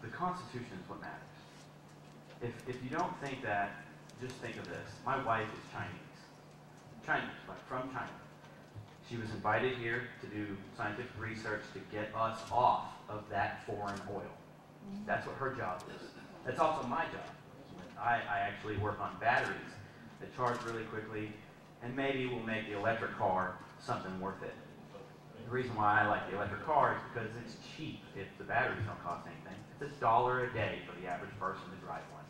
the Constitution is what matters. If you don't think that, just think of this. My wife is Chinese, like from China. She was invited here to do scientific research to get us off of that foreign oil. That's what her job is. That's also my job. I actually work on batteries that charge really quickly, and maybe will make the electric car something worth it. The reason why I like the electric car is because it's cheap if the batteries don't cost anything. It's $1 a day for the average person to drive one,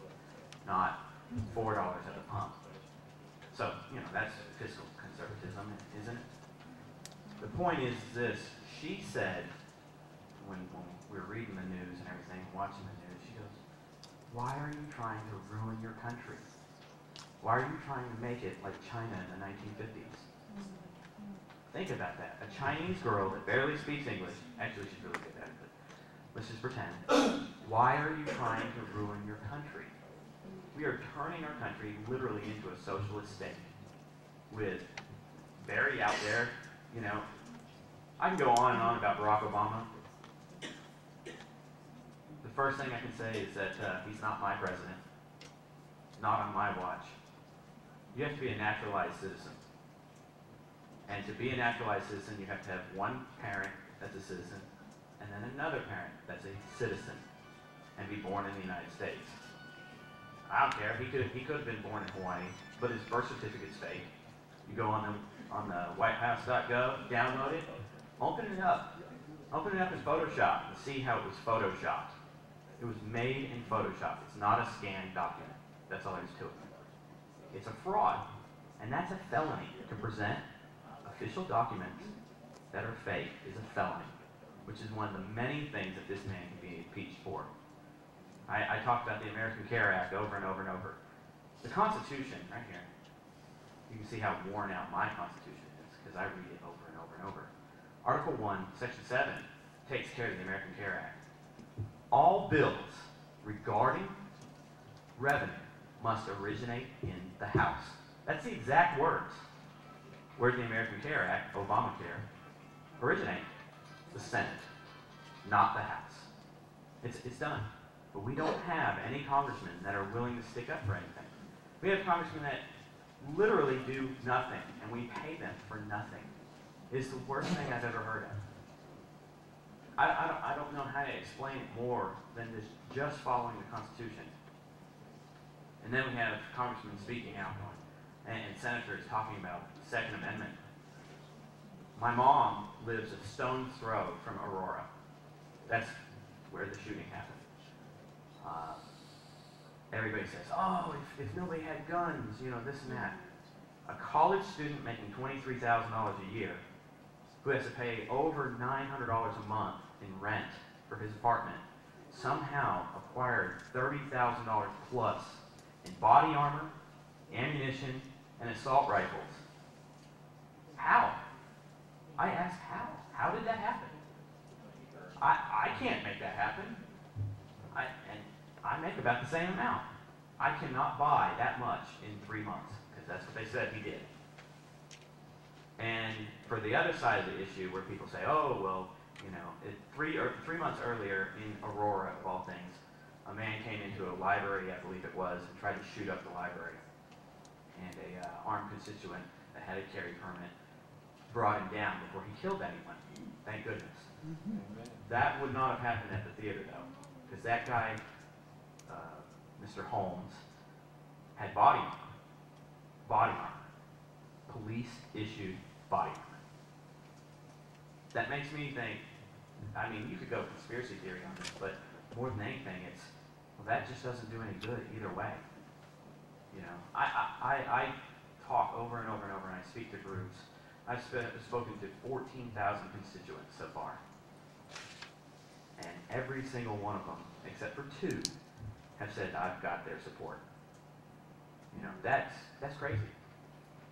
not $4 at the pump. So, you know, that's fiscal conservatism, isn't it? The point is this: she said, when we were reading the news and everything, watching the news, she goes, why are you trying to ruin your country? Why are you trying to make it like China in the 1950s? Think about that. A Chinese girl that barely speaks English, actually she's really good at it, but let's just pretend. Why are you trying to ruin your country? We are turning our country literally into a socialist state with very out there, you know, I can go on and on about Barack Obama. The first thing I can say is that he's not my president, not on my watch. You have to be a naturalized citizen. And to be a naturalized citizen, you have to have one parent that's a citizen, and then another parent that's a citizen, and be born in the United States. I don't care. He could have been born in Hawaii, but his birth certificate's fake. You go on the whitehouse.gov, download it, open it up in Photoshop and see how it was photoshopped. It was made in Photoshop. It's not a scanned document. That's all there is to it. It's a fraud, and that's a felony. To present official documents that are fake is a felony, which is one of the many things that this man can be impeached for. I talked about the American Care Act over and over and over. The Constitution, right here, you can see how worn out my Constitution is, because I read it over and over and over. Article 1, Section 7, takes care of the American Care Act. All bills regarding revenue must originate in the House. That's the exact words. Where's the American Care Act, Obamacare, originate? The Senate, not the House. It's done. But we don't have any congressmen that are willing to stick up for anything. We have congressmen that literally do nothing, and we pay them for nothing. It's the worst thing I've ever heard of. I don't know how to explain it more than just following the Constitution. And then we have congressmen speaking out on, and senators talking about the Second Amendment. My mom lives a stone's throw from Aurora. That's where the shooting happened. Everybody says, oh, if nobody had guns, you know, this and that. A college student making $23,000 a year, who has to pay over $900 a month in rent for his apartment, somehow acquired $30,000 plus in body armor, ammunition, and assault rifles. How? I asked how. How did that happen? I can't make that happen. I make about the same amount. I cannot buy that much in 3 months, because that's what they said he did. And for the other side of the issue, where people say, oh, well, you know, 3 months earlier in Aurora, of all things, a man came into a library, I believe it was, and tried to shoot up the library. and a armed constituent that had a carry permit brought him down before he killed anyone. Thank goodness. That would not have happened at the theater though, because that guy, Mr. Holmes, had body armor, police issued body armor. That makes me think, I mean, you could go conspiracy theory on this, but more than anything, it's, well, that just doesn't do any good either way. You know, I talk over and over and over, and I speak to groups. I've spoken to 14,000 constituents so far. And every single one of them, except for 2, have said, I've got their support. You know, that's crazy.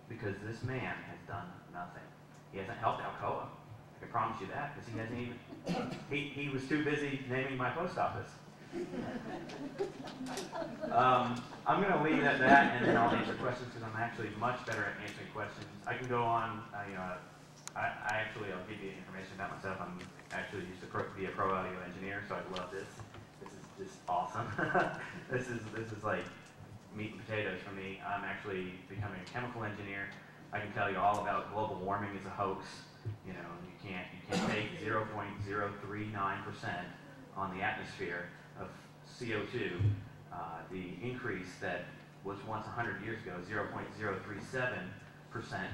Because this man has done nothing. He hasn't helped Alcoa. I can promise you that, because he hasn't even, he was too busy naming my post office. I'm going to leave it at that, and then I'll answer questions, because I'm actually much better at answering questions. I can go on, you know, I'll give you information about myself. I'm actually used to be a pro audio engineer, so I love this. This is just awesome. This is like meat and potatoes for me. I'm actually becoming a chemical engineer. I can tell you all about global warming is a hoax. You know, you can't take 0.039% on the atmosphere of CO2. The increase that was once 100 years ago, 0.037%.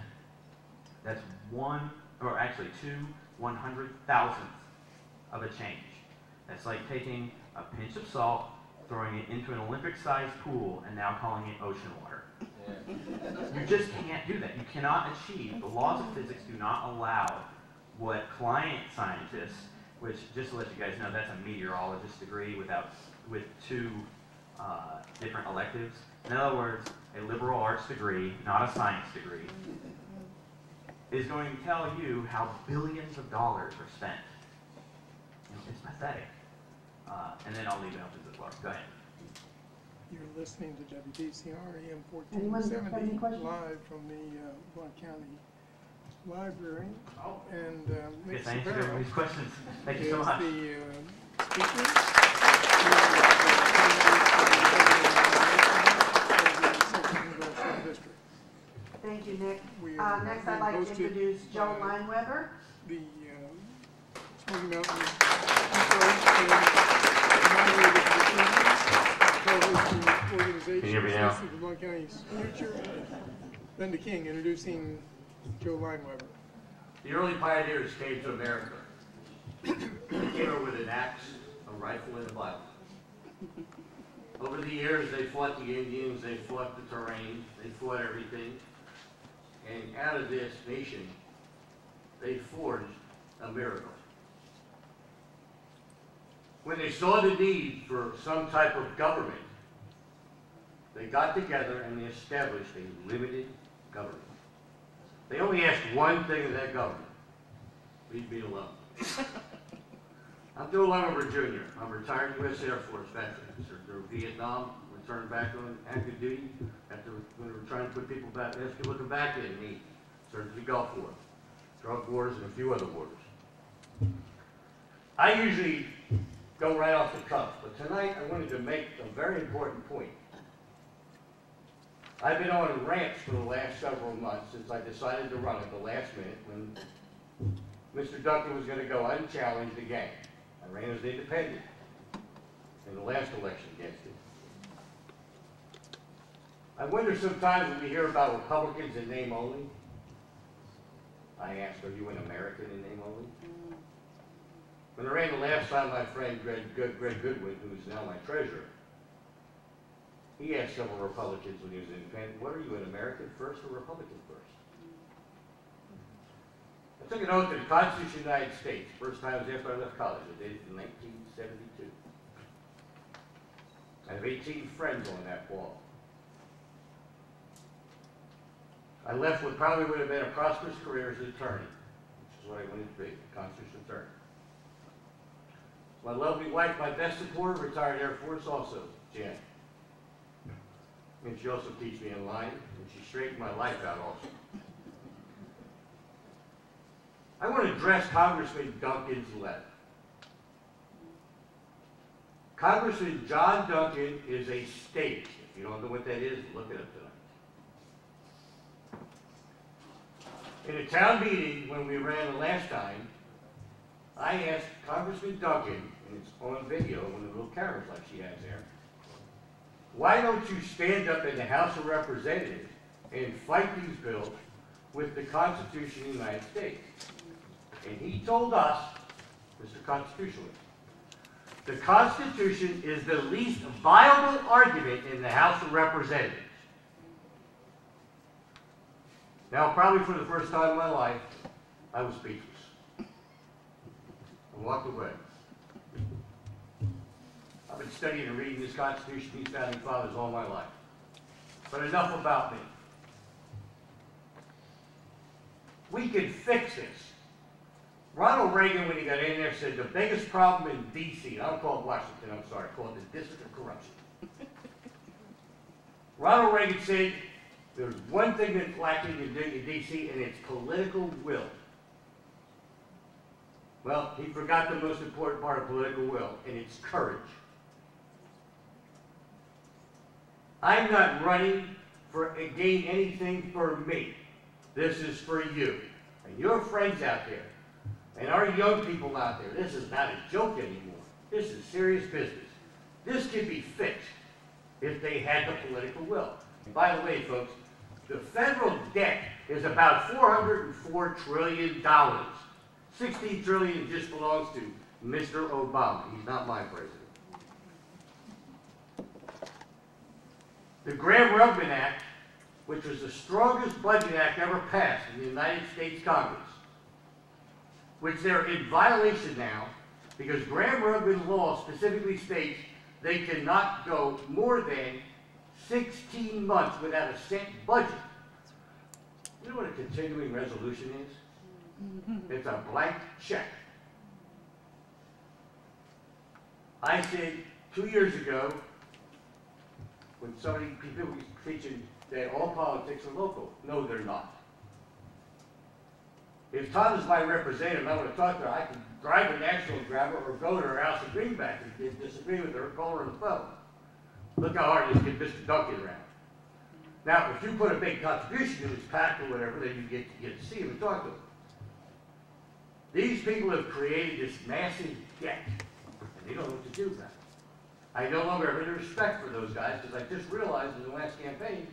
That's 2/100,000th of a change. That's like taking a pinch of salt, throwing it into an Olympic-sized pool, and now calling it ocean water. Yeah. You just can't do that. You cannot achieve. The laws of physics do not allow what climate scientists, which, just to let you guys know, that's a meteorologist degree with 2 different electives. In other words, a liberal arts degree, not a science degree, is going to tell you how billions of dollars are spent. You know, it's pathetic. And then I'll leave it up to the floor. Go ahead. You're listening to WDCR AM Anyone have any 1470 questions? live from the Blount County Library. Oh. And Nick Yes, I answered Savero these questions. Thank you is so much. the speaker. Thank you, Nick. We are Next, I'd like to hosted introduce Joe by Lineweber. The Smoky Mountain organization. Can you hear me now? For Blount County's future. Linda King introducing Joe Lineweber. The early pioneers came to America. They came over with an axe, a rifle, and a Bible. Over the years, they fought the Indians, they fought the terrain, they fought everything. And out of this nation, they forged a miracle. When they saw the need for some type of government, they got together and they established a limited government. They only asked one thing of that government: leave me alone. I'm Joe Lineweber Jr. I'm a retired U.S. Air Force veteran. Served through Vietnam, returned back on active duty after when we were trying to put people back, ask you looking back at me. Served in the Gulf War, drug wars, and a few other wars. I usually go right off the cuff, but tonight I wanted to make a very important point. I've been on rants for the last several months since I decided to run at the last minute when Mr. Duncan was going to go unchallenged again. I ran as an independent in the last election against him. I wonder sometimes when we hear about Republicans in name only, I ask, are you an American in name only? When I ran the last time, my friend Greg Goodwin, who is now my treasurer, he asked several Republicans when he was independent, what are you, an American first or Republican first? I took an oath to the Constitution of the United States. First time was after I left college. I did it in 1972. I have 18 friends on that ball. I left what probably would have been a prosperous career as an attorney, which is what I wanted to be, a constitutional attorney. My lovely wife, my best supporter, retired Air Force also, Jan. And she also keeps me in line, and she straightened my life out also. I want to address Congressman Duncan's letter. Congressman John Duncan is a state. If you don't know what that is, look it up tonight. In a town meeting when we ran the last time, I asked Congressman Duncan, and it's on video, one of the little cameras like she has there, why don't you stand up in the House of Representatives and fight these bills with the Constitution of the United States? And he told us, Mr. Constitutionalist, the Constitution is the least viable argument in the House of Representatives. Now, probably for the first time in my life, I was speechless. I walked away. I've been studying and reading this Constitution, these founding fathers all my life. But enough about me. We can fix this. Ronald Reagan, when he got in there, said the biggest problem in D.C., I don't call it Washington, I'm sorry, I call it the District of Corruption. Ronald Reagan said there's one thing that's lacking in D.C., and it's political will. Well, he forgot the most important part of political will, and it's courage. I'm not running for gain anything for me. This is for you and your friends out there and our young people out there. This is not a joke anymore. This is serious business. This could be fixed if they had the political will. And by the way, folks, the federal debt is about $404 trillion. $16 trillion just belongs to Mr. Obama. He's not my president. The Graham-Rudman Act, which was the strongest budget act ever passed in the United States Congress, which they're in violation now because Graham-Rudman law specifically states they cannot go more than 16 months without a cent budget. You know what a continuing resolution is? It's a blank check. I said 2 years ago, when people were preaching that all politics are local. No, they're not. If Tom is my representative, I want to talk to her, I can drive to Nashville and grab her or go to her house in Greenback and disagree with her, call her on the phone. Look how hard it is to get Mr. Duncan around. Now, if you put a big contribution in his PAC or whatever, then you get to see him and talk to him. These people have created this massive debt, and they don't know what to do about it. I no longer have any respect for those guys because I just realized in the last campaign,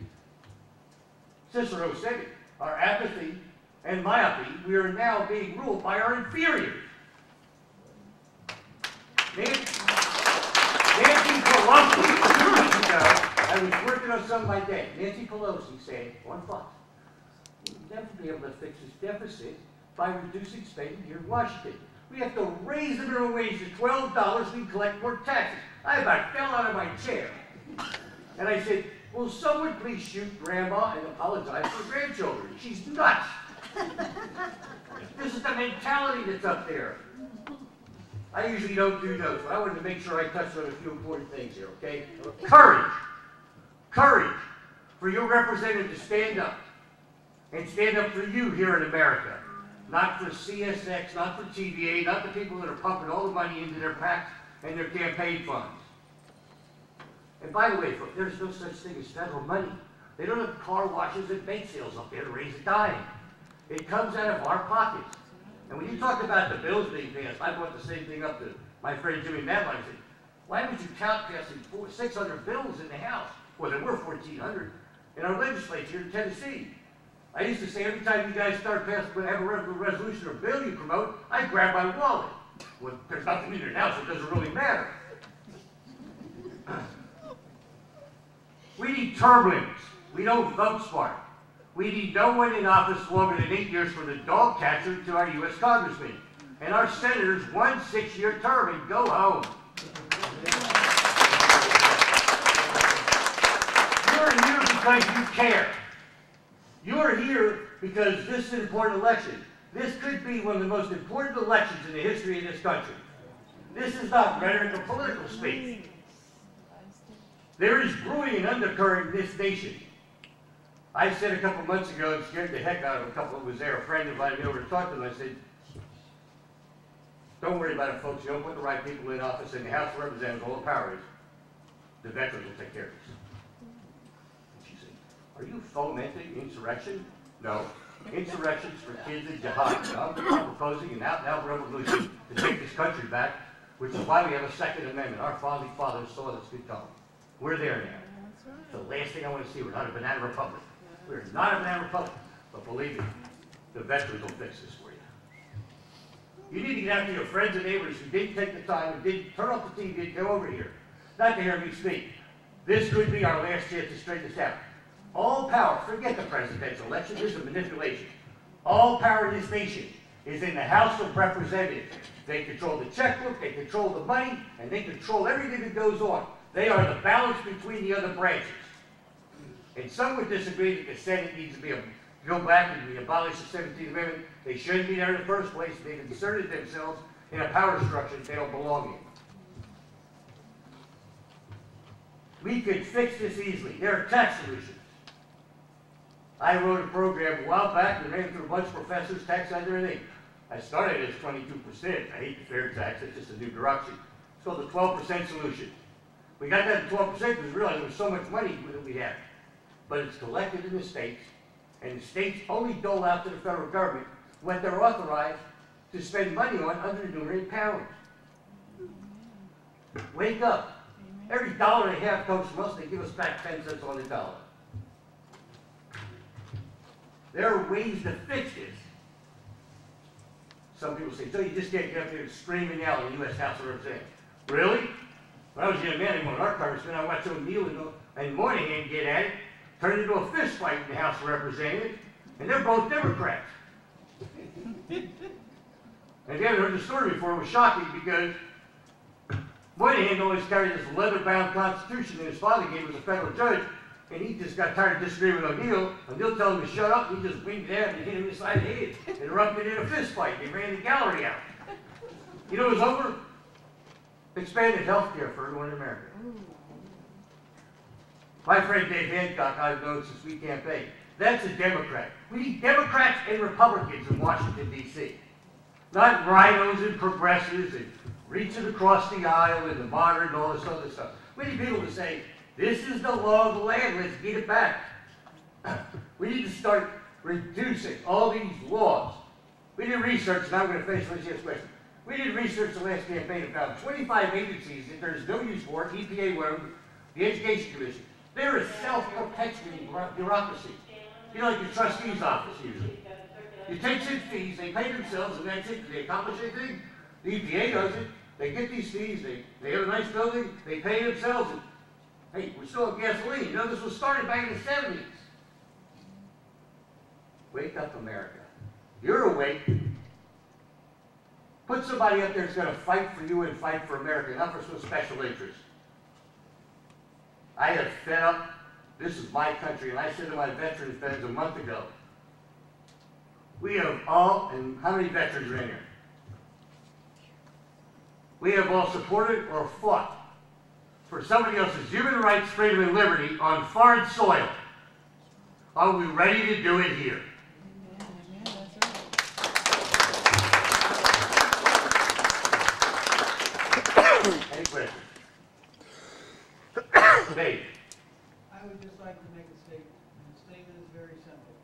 Cicero said it, our apathy and myopy, we are now being ruled by our inferiors. Nancy Pelosi, 2 weeks ago, I was working on some of my day. Nancy Pelosi said on Fox, we'll never be able to fix this deficit by reducing spending here in Washington. We have to raise the minimum wage to $12 so we can collect more taxes. I about fell out of my chair. And I said, will someone please shoot Grandma and apologize for the grandchildren? She's nuts. This is the mentality that's up there. I usually don't do those, but I wanted to make sure I touched on a few important things here, okay? Courage. Courage for your representative to stand up. And stand up for you here in America. Not for CSX, not for TVA, not the people that are pumping all the money into their PACs and their campaign funds. And by the way, folks, there's no such thing as federal money. They don't have car washes and bake sales up there to raise a dime. It comes out of our pockets. And when you talk about the bills being passed, I brought the same thing up to my friend Jimmy Madline. I said, why would you count passing 600 bills in the House? Well, there were 1,400 in our legislature in Tennessee. I used to say every time you guys start passing, have a resolution or bill you promote, I grab my wallet. Well, there's nothing in there now, so it doesn't really matter. We need term limits. We don't vote smart. We need no one in office longer than 8 years from the dog catcher to our U.S. congressmen. And our senators, 1 6-year term and go home. You're here because you care. You're here because this is an important election. This could be one of the most important elections in the history of this country. This is not rhetoric or political speech. There is brewing an undercurrent in this nation. I said a couple months ago, and scared the heck out of a couple who was there, a friend invited me over to talk to them. I said, don't worry about it, folks. You don't put the right people in office in the House of Representatives, all the power is. The veterans will take care of this. And she said, are you fomenting insurrection? No. insurrections for kids in jihad. I'm proposing an out-and-out revolution to take this country back, which is why we have a Second Amendment. Our founding fathers saw this good coming. We're there now. It's the last thing I want to see. We're not a banana republic. We're not a banana republic. But believe me, the veterans will fix this for you. You need to get out to your friends and neighbors who didn't take the time, who didn't turn off the TV and come over here, not to hear me speak. This could be our last chance to straighten this out. All power, forget the presidential election, this is a manipulation. All power in this nation is in the House of Representatives. They control the checkbook, they control the money, and they control everything that goes on. They are the balance between the other branches. And some would disagree that the Senate needs to go back and abolish the 17th Amendment. They shouldn't be there in the first place. They've inserted themselves in a power structure that they don't belong in. We could fix this easily. There are tax solutions. I wrote a program a while back and ran through a bunch of professors, tax and everything. I started as 22%. I hate the fair tax, it's just a new bureaucracy. It's called the 12% solution. We got that at 12% because we realized there was so much money that we had. But it's collected in the states, and the states only dole out to the federal government what they're authorized to spend money on under the numerated powers. Wake up. Every $1.50 comes from us, they give us back 10 cents on the dollar. There are ways to fix this. Some people say, so you just can't get up there and scream and yell in the U.S. House of Representatives. Really? When I was a young man in one of our congressmen, I watched O'Neill and Moynihan get at it, turned into a fist fight in the House of Representatives, and they're both Democrats. And if you haven't heard the story before, it was shocking because Moynihan always carried this leather-bound constitution that his father gave as a federal judge, and he just got tired of disagreeing with O'Neill. O'Neill told him to shut up, and he just winked at him and hit him in the side of the head. It erupted in a fist fight. They ran the gallery out. You know what was over? Expanded health care for everyone in America. My friend Dave Hancock, I've known since we campaigned. That's a Democrat. We need Democrats and Republicans in Washington, D.C. Not rhinos and progressives and reaching across the aisle and the moderate and all this other stuff. We need people to say, this is the law of the land, let's get it back. We need to start reducing all these laws. We did research, and I'm going to finish with this question. We did research the last campaign and found 25 agencies that there's no use for, EPA, whatever, the Education Commission. They're a self-perpetuating bureaucracy. You know, like the trustee's office usually. You take some fees, they pay themselves, and that's it. Do they accomplish anything? The EPA does it. They get these fees, they have a nice building, they pay themselves. And, hey, we're still on gasoline. You know, this was started back in the 70s. Wake up, America. You're awake. Put somebody up there that's going to fight for you and fight for America, not for some special interest. I have fed up. This is my country, and I said to my veterans friends a month ago, we have all, and how many veterans are in here? We have all supported or fought for somebody else's human rights, freedom, and liberty on foreign soil. Are we ready to do it here? Any questions? Dave. I would just like to make a statement, and the statement is very simple.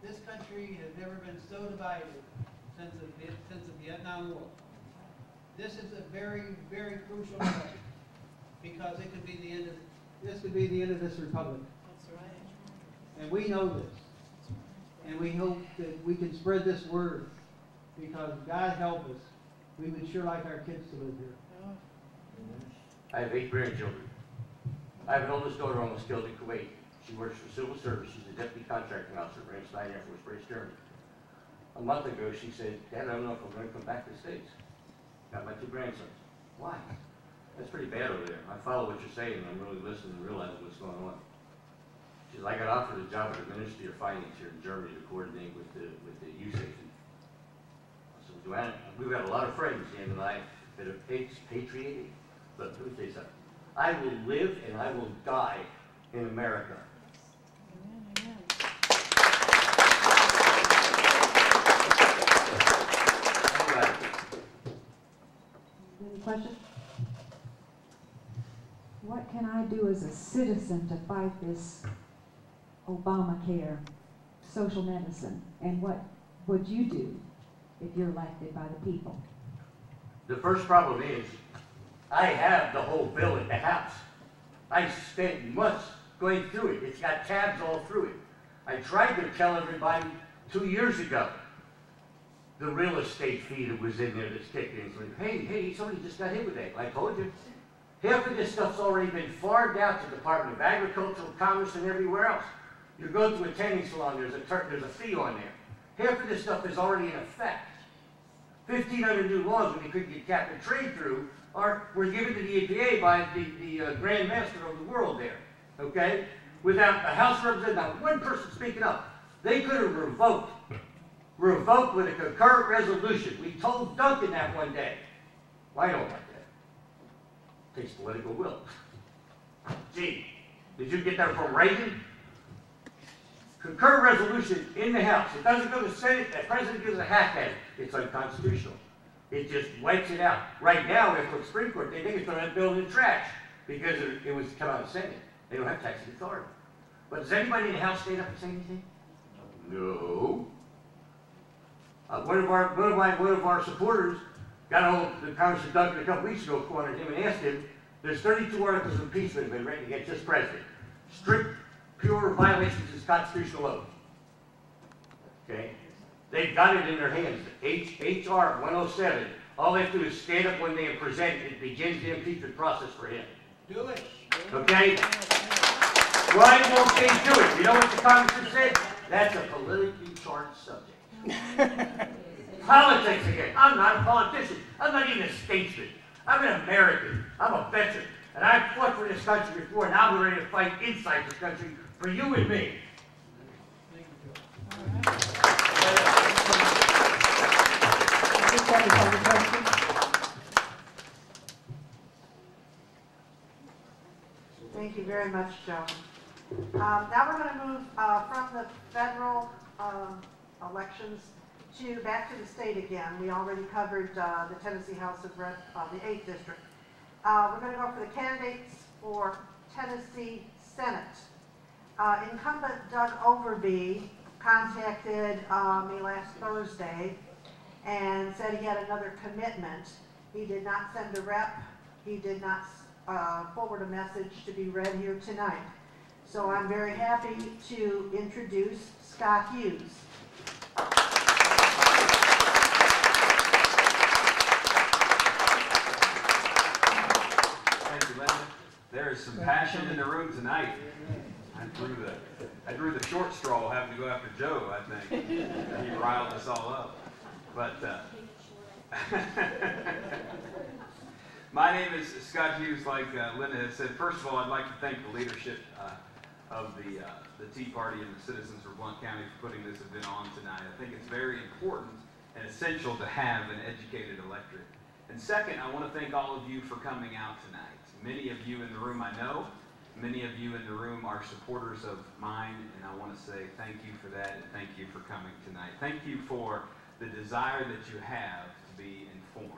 This country has never been so divided since the Vietnam War. This is a very, very crucial moment because it could be the end of this republic. That's right. And we know this. And we hope that we can spread this word because God help us. We would sure like our kids to live here. I have 8 grandchildren. I have an oldest daughter almost killed in Kuwait. She works for civil service. She's a deputy contracting officer at Branch 9 Air Force Base, Germany. A month ago, she said, Dad, I don't know if I'm going to come back to the States. Got my 2 grandsons. Why? That's pretty bad over there. I follow what you're saying, and I'm really listening and realizing what's going on. She said, I got offered a job at the Ministry of Finance here in Germany to coordinate with the youth safety. I said, Joanna, we've got a lot of friends, Dan and I, that are patriotic. But let me tell you something. I will live and I will die in America. Amen. Any questions? What can I do as a citizen to fight this Obamacare social medicine, and what would you do if you're elected by the people? The first problem is, I have the whole bill at the house. I spent months going through it. It's got tabs all through it. I tried to tell everybody 2 years ago, the real estate fee that was in there that's kicked in. So, hey, somebody just got hit with that. I told you. Half of this stuff's already been farmed out to the Department of Agricultural, Commerce, and everywhere else. You go to a tanning salon, there's a fee on there. Half of this stuff is already in effect. 1,500 new laws when you couldn't get cap and trade through were given to the EPA by the Grand Master of the world there, okay? Without the House representative, not one person speaking up. They could have revoked with a concurrent resolution. We told Duncan that one day. Well, I don't like that. Takes political will. Gee, did you get that from Reagan? Concurrent resolution in the House. It doesn't go to the Senate. The President gives a hack at it. It's unconstitutional. It just wipes it out. Right now, after the Supreme Court, they think it's going to build in the trash because it was come out of the Senate. They don't have taxing authority. But does anybody in the House stand up and say anything? No. One of our supporters got a hold of Congressman Duncan a couple weeks ago, cornered him and asked him, there's 32 articles of impeachment that have been written against this president. Strict, pure violations of his constitutional oath. Okay? They've got it in their hands. H.R. 107. All they have to do is stand up one day and present it. It begins the impeachment process for him. Do it. Okay? Why won't they do it? You know what the congressman said? That's a politically charged subject. Politics again. I'm not a politician. I'm not even a statesman. I'm an American. I'm a veteran. And I've fought for this country before, and now we're ready to fight inside this country for you and me. Thank you very much, Joe. Now we're going to move from the federal elections back to the state again. We already covered the Tennessee House of Rep, the 8th district. We're going to go for the candidates for Tennessee Senate. Incumbent Doug Overby contacted me last Thursday and said he had another commitment. He did not send a rep. He did not forward a message to be read here tonight. So I'm very happy to introduce Scott Hughes. Thank you, Linda. There is some passion in the room tonight. I drew the short straw having to go after Joe, I think. He riled us all up. But my name is Scott Hughes, like Linda has said. First of all, I'd like to thank the leadership of the Tea Party and the citizens of Blount County for putting this event on tonight. I think it's very important and essential to have an educated electorate. And second, I want to thank all of you for coming out tonight. Many of you in the room I know. Many of you in the room are supporters of mine, and I want to say thank you for that, and thank you for coming tonight. Thank you for the desire that you have to be informed.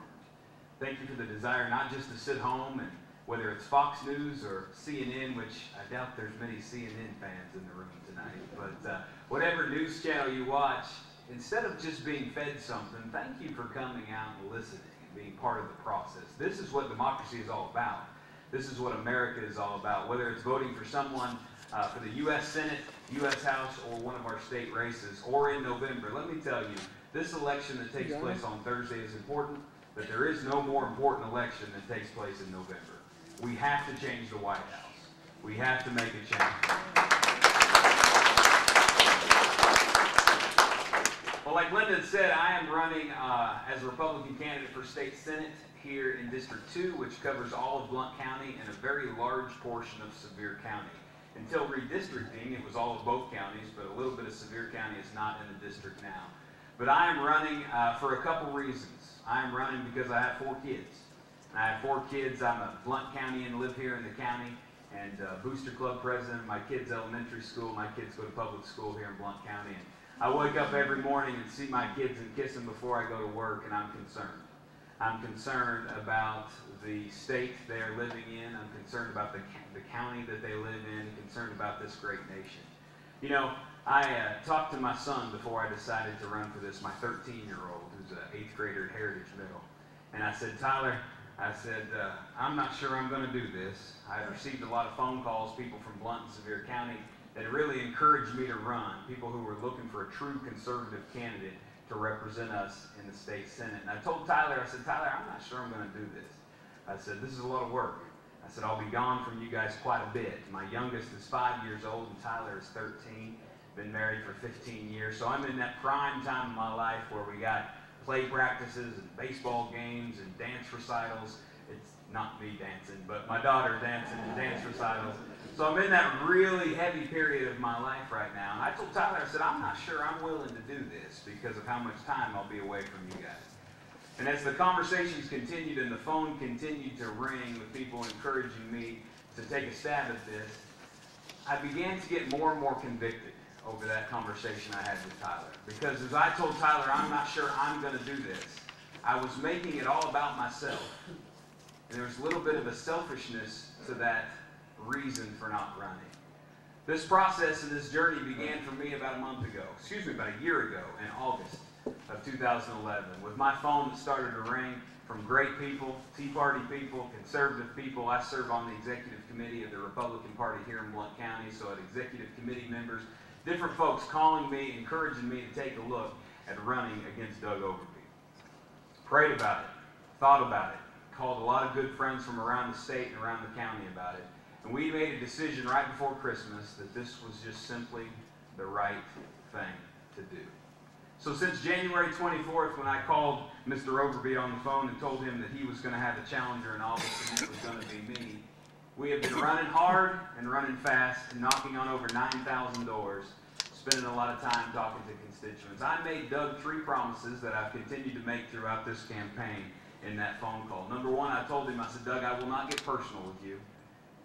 Thank you for the desire not just to sit home, and whether it's Fox News or CNN, which I doubt there's many CNN fans in the room tonight, but whatever news channel you watch, instead of just being fed something, thank you for coming out and listening and being part of the process. This is what democracy is all about. This is what America is all about, whether it's voting for someone for the U.S. Senate, U.S. House, or one of our state races, or in November. Let me tell you, this election that takes place on Thursday is important, but there is no more important election that takes place in November. We have to change the White House. We have to make a change. Well, like Linda said, I am running as a Republican candidate for state Senate here in District 2, which covers all of Blount County and a very large portion of Sevier County. Until redistricting, it was all of both counties, but a little bit of Sevier County is not in the district now. But I am running for a couple reasons. I am running because I have 4 kids. And I have 4 kids. I'm a Blount County and live here in the county, and Booster Club president of my kids' elementary school. My kids go to public school here in Blount County. And I wake up every morning and see my kids and kiss them before I go to work, and I'm concerned. I'm concerned about the state they're living in. I'm concerned about the county that they live in, concerned about this great nation. You know, I talked to my son before I decided to run for this, my 13-year-old, who's an 8th grader at Heritage Middle. And I said, Tyler, I said, I'm not sure I'm going to do this. I've received a lot of phone calls, people from Blount and Sevier County, that really encouraged me to run, people who were looking for a true conservative candidate to represent us in the state Senate. And I told Tyler, I said, Tyler, I'm not sure I'm going to do this. I said, this is a lot of work. I said, I'll be gone from you guys quite a bit. My youngest is 5 years old and Tyler is 13. Been married for 15 years. So I'm in that prime time of my life where we got play practices and baseball games and dance recitals. It's not me dancing, but my daughter dancing and dance recitals. So I'm in that really heavy period of my life right now. And I told Tyler, I said, I'm not sure I'm willing to do this because of how much time I'll be away from you guys. And as the conversations continued and the phone continued to ring with people encouraging me to take a stab at this, I began to get more and more convicted over that conversation I had with Tyler. Because as I told Tyler, I'm not sure I'm going to do this, I was making it all about myself. And there was a little bit of a selfishness to that reason for not running. This process and this journey began for me about a year ago in August of 2011, with my phone that started to ring from great people, Tea Party people, conservative people. I serve on the executive committee of the Republican Party here in Blount County, so I had executive committee members, different folks calling me, encouraging me to take a look at running against Doug Overby. Prayed about it, thought about it, called a lot of good friends from around the state and around the county about it. And we made a decision right before Christmas that this was just simply the right thing to do. So since January 24th, when I called Mr. Overby on the phone and told him that he was going to have a challenger in August and it was going to be me, we have been running hard and running fast, and knocking on over 9,000 doors, spending a lot of time talking to constituents. I made Doug 3 promises that I've continued to make throughout this campaign in that phone call. Number 1, I told him, I said, Doug, I will not get personal with you.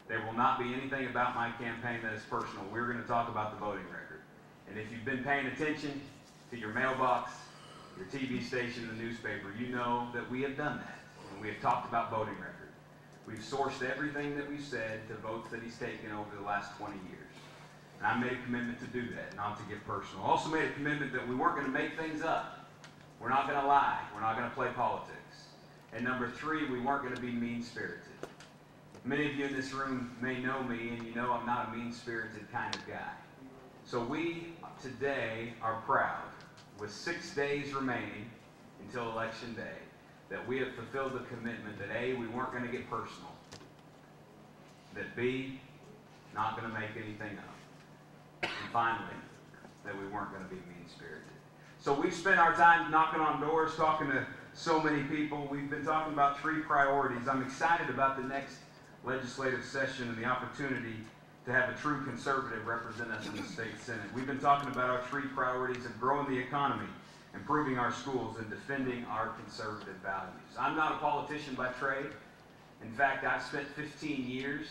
There will not be anything about my campaign that is personal. We're going to talk about the voting record. And if you've been paying attention to your mailbox, your TV station, the newspaper, you know that we have done that. And we have talked about voting record. We've sourced everything that we've said to votes that he's taken over the last 20 years. And I made a commitment to do that, not to get personal. I also made a commitment that we weren't going to make things up. We're not going to lie. We're not going to play politics. And number 3, we weren't going to be mean-spirited. Many of you in this room may know me, and you know I'm not a mean-spirited kind of guy. So we today are proud, with 6 days remaining until Election Day, that we have fulfilled the commitment that A, we weren't going to get personal, that B, not going to make anything up, and finally, that we weren't going to be mean-spirited. So we've spent our time knocking on doors, talking to so many people. We've been talking about 3 priorities. I'm excited about the next legislative session and the opportunity to have a true conservative represent us in the state Senate. We've been talking about our 3 priorities of growing the economy, improving our schools, and defending our conservative values. I'm not a politician by trade. In fact, I've spent 15 years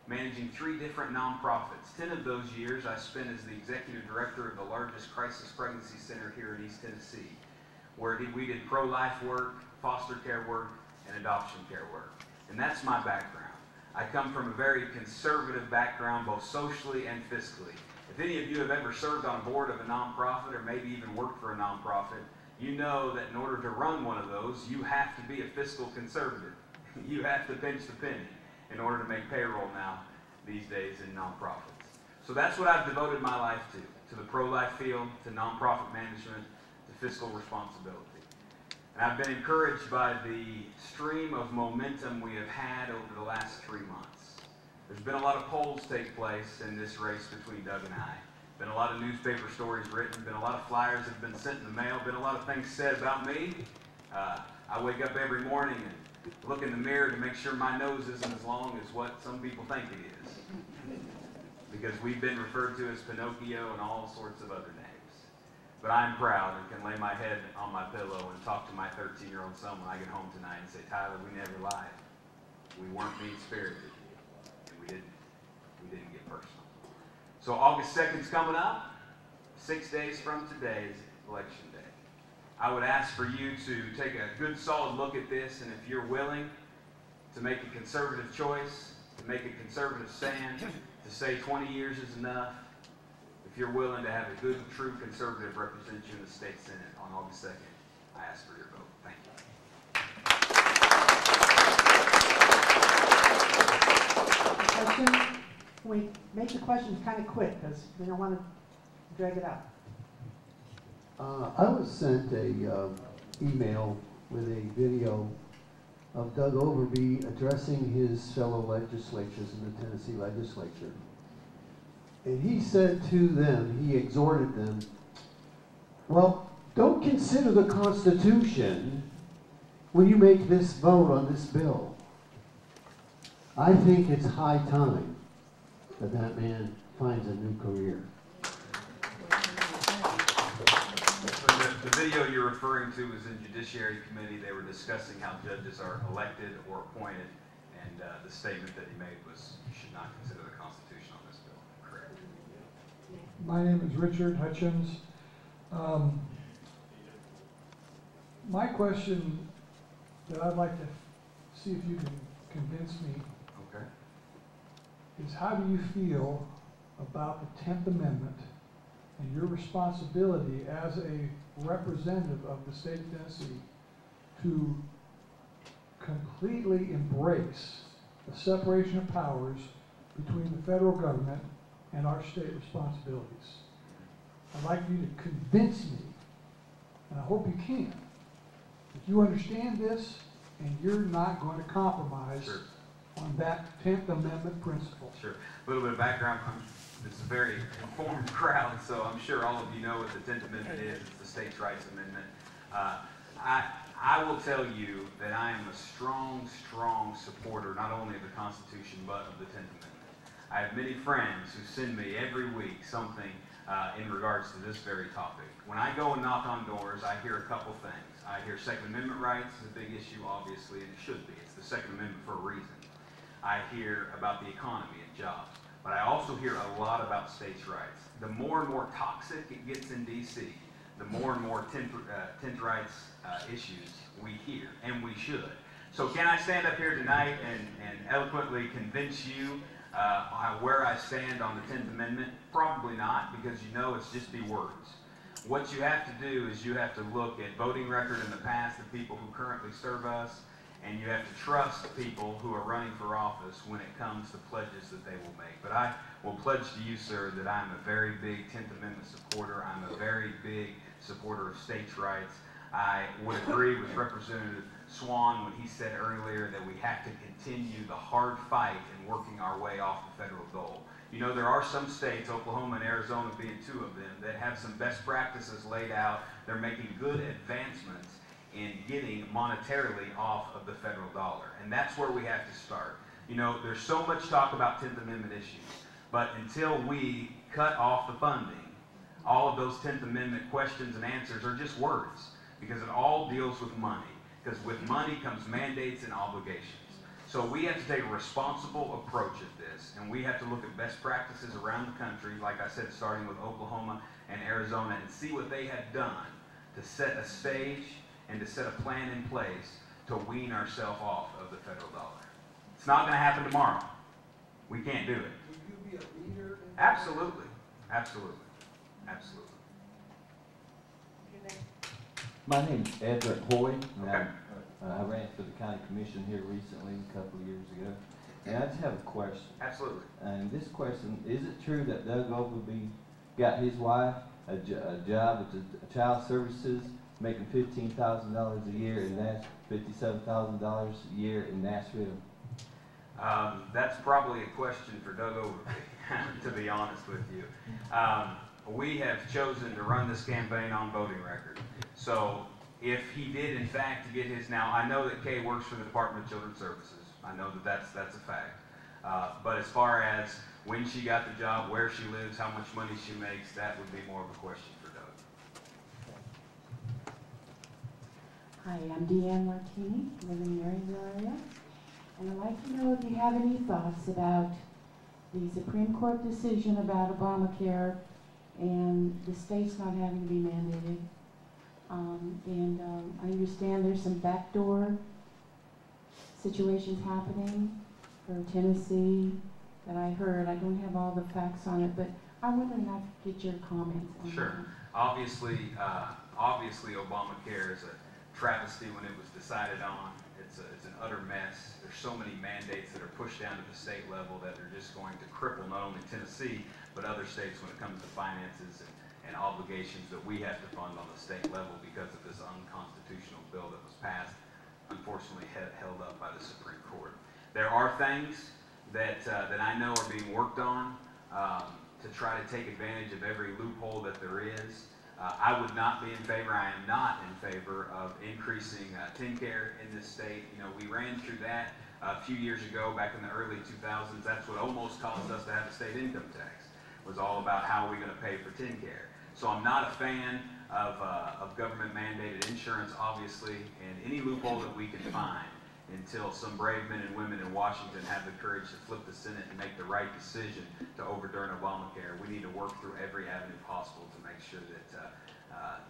managing 3 different nonprofits. 10 of those years I spent as the executive director of the largest crisis pregnancy center here in East Tennessee, where we did pro-life work, foster care work, and adoption care work. And that's my background. I come from a very conservative background, both socially and fiscally. If any of you have ever served on a board of a nonprofit or maybe even worked for a nonprofit, you know that in order to run one of those, you have to be a fiscal conservative. You have to pinch the penny in order to make payroll now these days in nonprofits. So that's what I've devoted my life to the pro-life field, to nonprofit management, to fiscal responsibility. And I've been encouraged by the stream of momentum we have had over the last 3 months. There's been a lot of polls take place in this race between Doug and I. Been a lot of newspaper stories written, been a lot of flyers that have been sent in the mail, been a lot of things said about me. I wake up every morning and look in the mirror to make sure my nose isn't as long as what some people think it is. Because we've been referred to as Pinocchio and all sorts of other names. But I'm proud and can lay my head on my pillow and talk to my 13-year-old son when I get home tonight and say, Tyler, we never lied. We weren't mean-spirited. And we didn't get personal. So August 2nd is coming up. 6 days from today is Election Day. I would ask for you to take a good solid look at this, and if you're willing to make a conservative choice, to make a conservative stand, to say 20 years is enough, if you're willing to have a good, true conservative represent you in the state Senate on August 2nd, I ask for your vote. Thank you. Question? Can we make the questions kind of quick, because we don't want to drag it out? I was sent a email with a video of Doug Overby addressing his fellow legislatures in the Tennessee legislature. And he said to them, he exhorted them, well, don't consider the Constitution when you make this vote on this bill. I think it's high time that that man finds a new career. The video you're referring to was in Judiciary Committee. They were discussing how judges are elected or appointed, and the statement that he made was, you should not consider the Constitution on this bill. Correct. My name is Richard Hutchins. My question that I'd like to see if you can convince me Okay. is, how do you feel about the 10th Amendment and your responsibility as a representative of the state of Tennessee to completely embrace the separation of powers between the federal government and our state responsibilities? I'd like you to convince me, and I hope you can, that you understand this and you're not going to compromise Sure. on that 10th Amendment principle. Sure. A little bit of background. This is a very informed crowd, so I'm sure all of you know what the 10th Amendment is. It's the States' Rights Amendment. I will tell you that I am a strong, strong supporter not only of the Constitution but of the 10th Amendment. I have many friends who send me every week something in regards to this very topic. When I go and knock on doors, I hear a couple things. I hear Second Amendment rights is a big issue, obviously, and it should be. It's the Second Amendment for a reason. I hear about the economy and jobs. But I also hear a lot about states' rights. The more and more toxic it gets in D.C., the more and more 10th rights issues we hear, and we should. So can I stand up here tonight and eloquently convince you where I stand on the 10th Amendment? Probably not, because you know it's just be words. What you have to do is you have to look at voting record in the past of people who currently serve us, and you have to trust people who are running for office when it comes to pledges that they will make. But I will pledge to you, sir, that I'm a very big 10th Amendment supporter. I'm a very big supporter of states' rights. I would agree with Representative Swan when he said earlier that we have to continue the hard fight in working our way off the federal goal. You know, there are some states, Oklahoma and Arizona being two of them, that have some best practices laid out. They're making good advancements in getting monetarily off of the federal dollar. And that's where we have to start. You know, there's so much talk about 10th Amendment issues, but until we cut off the funding, all of those 10th Amendment questions and answers are just words, because it all deals with money. Because with money comes mandates and obligations. So we have to take a responsible approach at this, and we have to look at best practices around the country, like I said, starting with Oklahoma and Arizona, and see what they have done to set a stage and to set a plan in place to wean ourselves off of the federal dollar. It's not going to happen tomorrow. We can't do it. Will you be a leader? Absolutely. Absolutely. Absolutely. My name's Edward Hoy. Okay. I ran for the county commission here recently, a couple of years ago. And I just have a question. Absolutely. And this question, is it true that Doug Ogilvy got his wife a job at the Child Services, making $15,000 a year in $57,000 a year in Nashville? That's probably a question for Doug Ogilvy, to be honest with you. We have chosen to run this campaign on voting record. So if he did in fact get his, now I know that Kay works for the Department of Children's Services. I know that that's a fact. But as far as when she got the job, where she lives, how much money she makes, that would be more of a question for Doug. Hi, I'm Deanne Martini, live in the Marysville area. And I'd like to know if you have any thoughts about the Supreme Court decision about Obamacare and the states not having to be mandated. I understand there's some backdoor situations happening for Tennessee that I heard. I don't have all the facts on it, but I wonder if I could get your comments on Sure. that. Obviously, Obamacare is a travesty when it was decided on. It's an utter mess. There's so many mandates that are pushed down to the state level that are just going to cripple not only Tennessee, but other states when it comes to finances and obligations that we have to fund on the state level because of this unconstitutional bill that was passed, unfortunately held up by the Supreme Court. There are things that I know are being worked on to try to take advantage of every loophole that there is. I would not be in favor, I am not in favor of increasing TennCare in this state. You know, we ran through that a few years ago, back in the early 2000s. That's what almost caused us to have a state income tax. It was all about how are we going to pay for TennCare. So I'm not a fan of government mandated insurance, obviously, and any loophole that we can find until some brave men and women in Washington have the courage to flip the Senate and make the right decision to overturn Obamacare. We need to work through every avenue possible to make sure that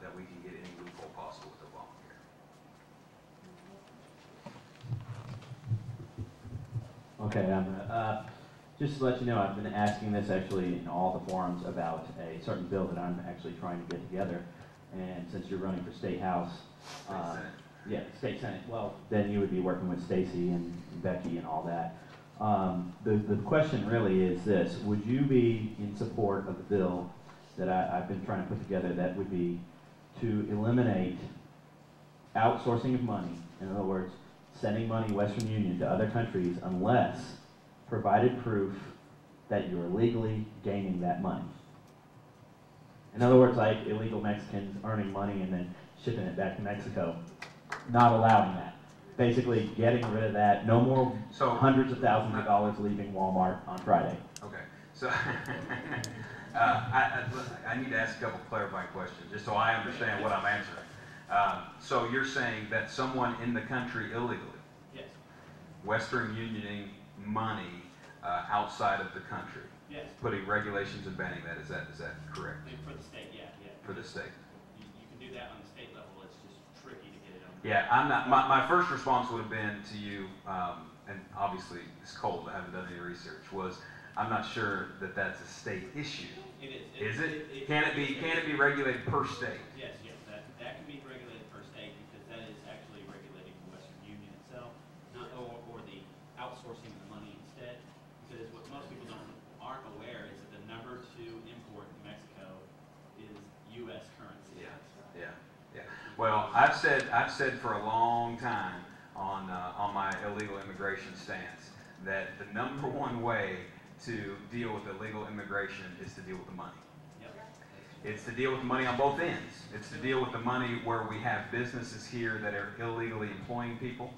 that we can get any loophole possible with Obamacare. Okay, just to let you know, I've been asking this actually in all the forums about a certain bill that I'm actually trying to get together. And since you're running for State House, yeah, State Senate, well, then you would be working with Stacy and Becky and all that. The question really is this: would you be in support of the bill that I've been trying to put together that would be to eliminate outsourcing of money? In other words, sending money Western Union to other countries unless provided proof that you're legally gaining that money. In other words, like illegal Mexicans earning money and then shipping it back to Mexico. Not allowing that. Basically getting rid of that. No more hundreds of thousands of dollars leaving Walmart on Friday. Okay, so I need to ask a couple clarifying questions just so I understand what I'm answering. So you're saying that someone in the country illegally, Yes. Western Unioning money outside of the country, Yes. putting regulations and banning that, is that correct? For the state, yeah. For the state. You can do that on the state level, it's just tricky to get it on. Yeah, I'm not. My first response would have been to you, and obviously it's cold. I haven't done any research. Was I'm not sure that that's a state issue. It is. Is it? Can it be regulated per state? Yes, that can be regulated per state because that is actually regulating the Western Union itself, not or the outsourcing of the money instead. Because what most people aren't aware is that the number 2 import in Mexico is U.S. currency. Yeah. Well, I've said for a long time on my illegal immigration stance that the number 1 way to deal with illegal immigration is to deal with the money. Yep. It's to deal with the money on both ends. It's to deal with the money where we have businesses here that are illegally employing people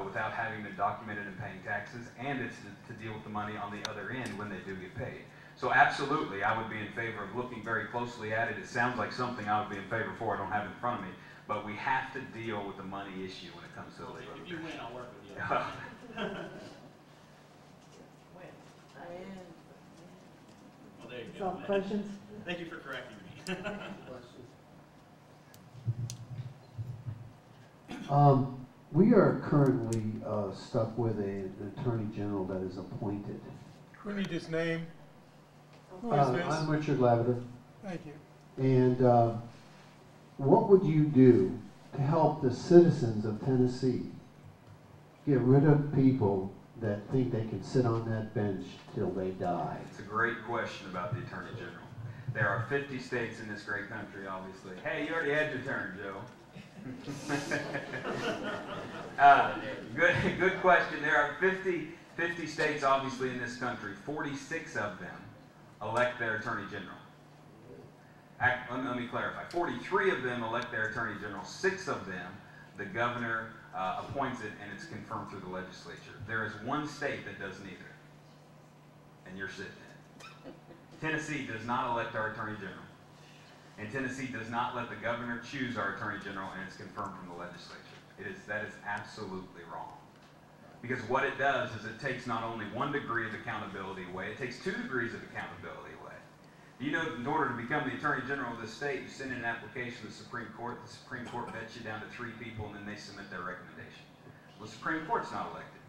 without having been documented and paying taxes, and it's to deal with the money on the other end when they do get paid. So absolutely, I would be in favor of looking very closely at it. It sounds like something I would be in favor for. I don't have it in front of me. But we have to deal with the money issue when it comes to illegal If you win, I'll work with you. Well, there you go. Some questions? Thank you for correcting me. We are currently stuck with an attorney general that is appointed. We need his name. Who is this? I'm Richard Lavender. Thank you. And what would you do to help the citizens of Tennessee get rid of people that think they can sit on that bench till they die? It's a great question about the Attorney General. There are 50 states in this great country, obviously. Hey, you already had your turn, Joe. Good question. There are 50 states, obviously, in this country. 46 of them elect their Attorney General. Let me clarify. 43 of them elect their Attorney General. 6 of them, the governor appoints it, and it's confirmed through the legislature. There is one state that does neither, and you're sitting in it. Tennessee does not elect our Attorney General. And Tennessee does not let the governor choose our Attorney General, and it's confirmed from the legislature. That is absolutely wrong. Because what it does is it takes not only 1 degree of accountability away, it takes 2 degrees of accountability away. You know, in order to become the Attorney General of this state, you send in an application to the Supreme Court vets you down to 3 people, and then they submit their recommendation. Well, the Supreme Court's not elected.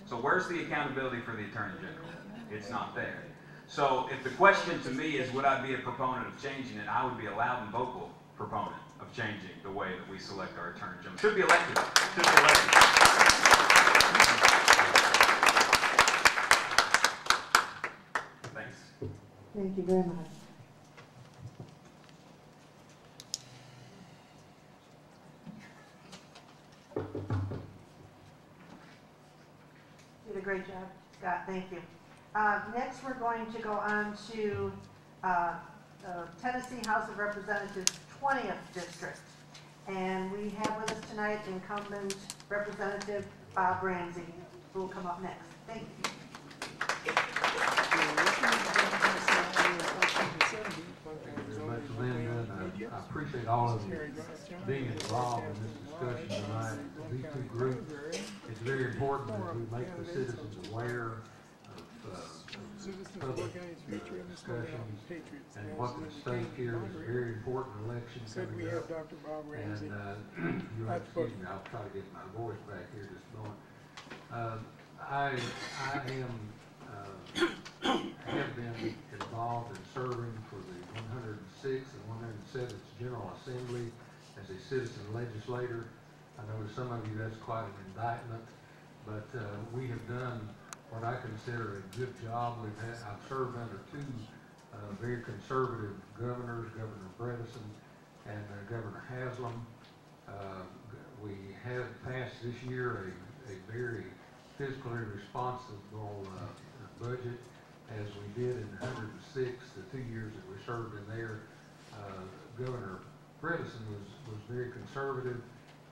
So where's the accountability for the Attorney General? It's not there. So if the question to me is would I be a proponent of changing it, I would be a loud and vocal proponent of changing the way that we select our attorney general. Should be elected. Should be elected. Thanks. Thank you very much. You did a great job, Scott, thank you. Next, we're going to go on to Tennessee House of Representatives 20th District. And we have with us tonight incumbent Representative Bob Ramsey, who will come up next. Thank you. Thank you very much, Linda, and I appreciate all of you being involved in this discussion tonight. These two groups, it's very important that we make the citizens aware of public discussions and what the stake here is a very important election coming up. And you'll excuse me, I'll try to get my voice back here just a moment. I have been involved in serving for the 106th and 107th General Assembly as a citizen legislator. I know to some of you that's quite an indictment, but we have done what I consider a good job. I've served under two very conservative governors, Governor Bredesen and Governor Haslam. We have passed this year a very fiscally responsible budget, as we did in 106, the 2 years that we served in there. Governor Bredesen was very conservative.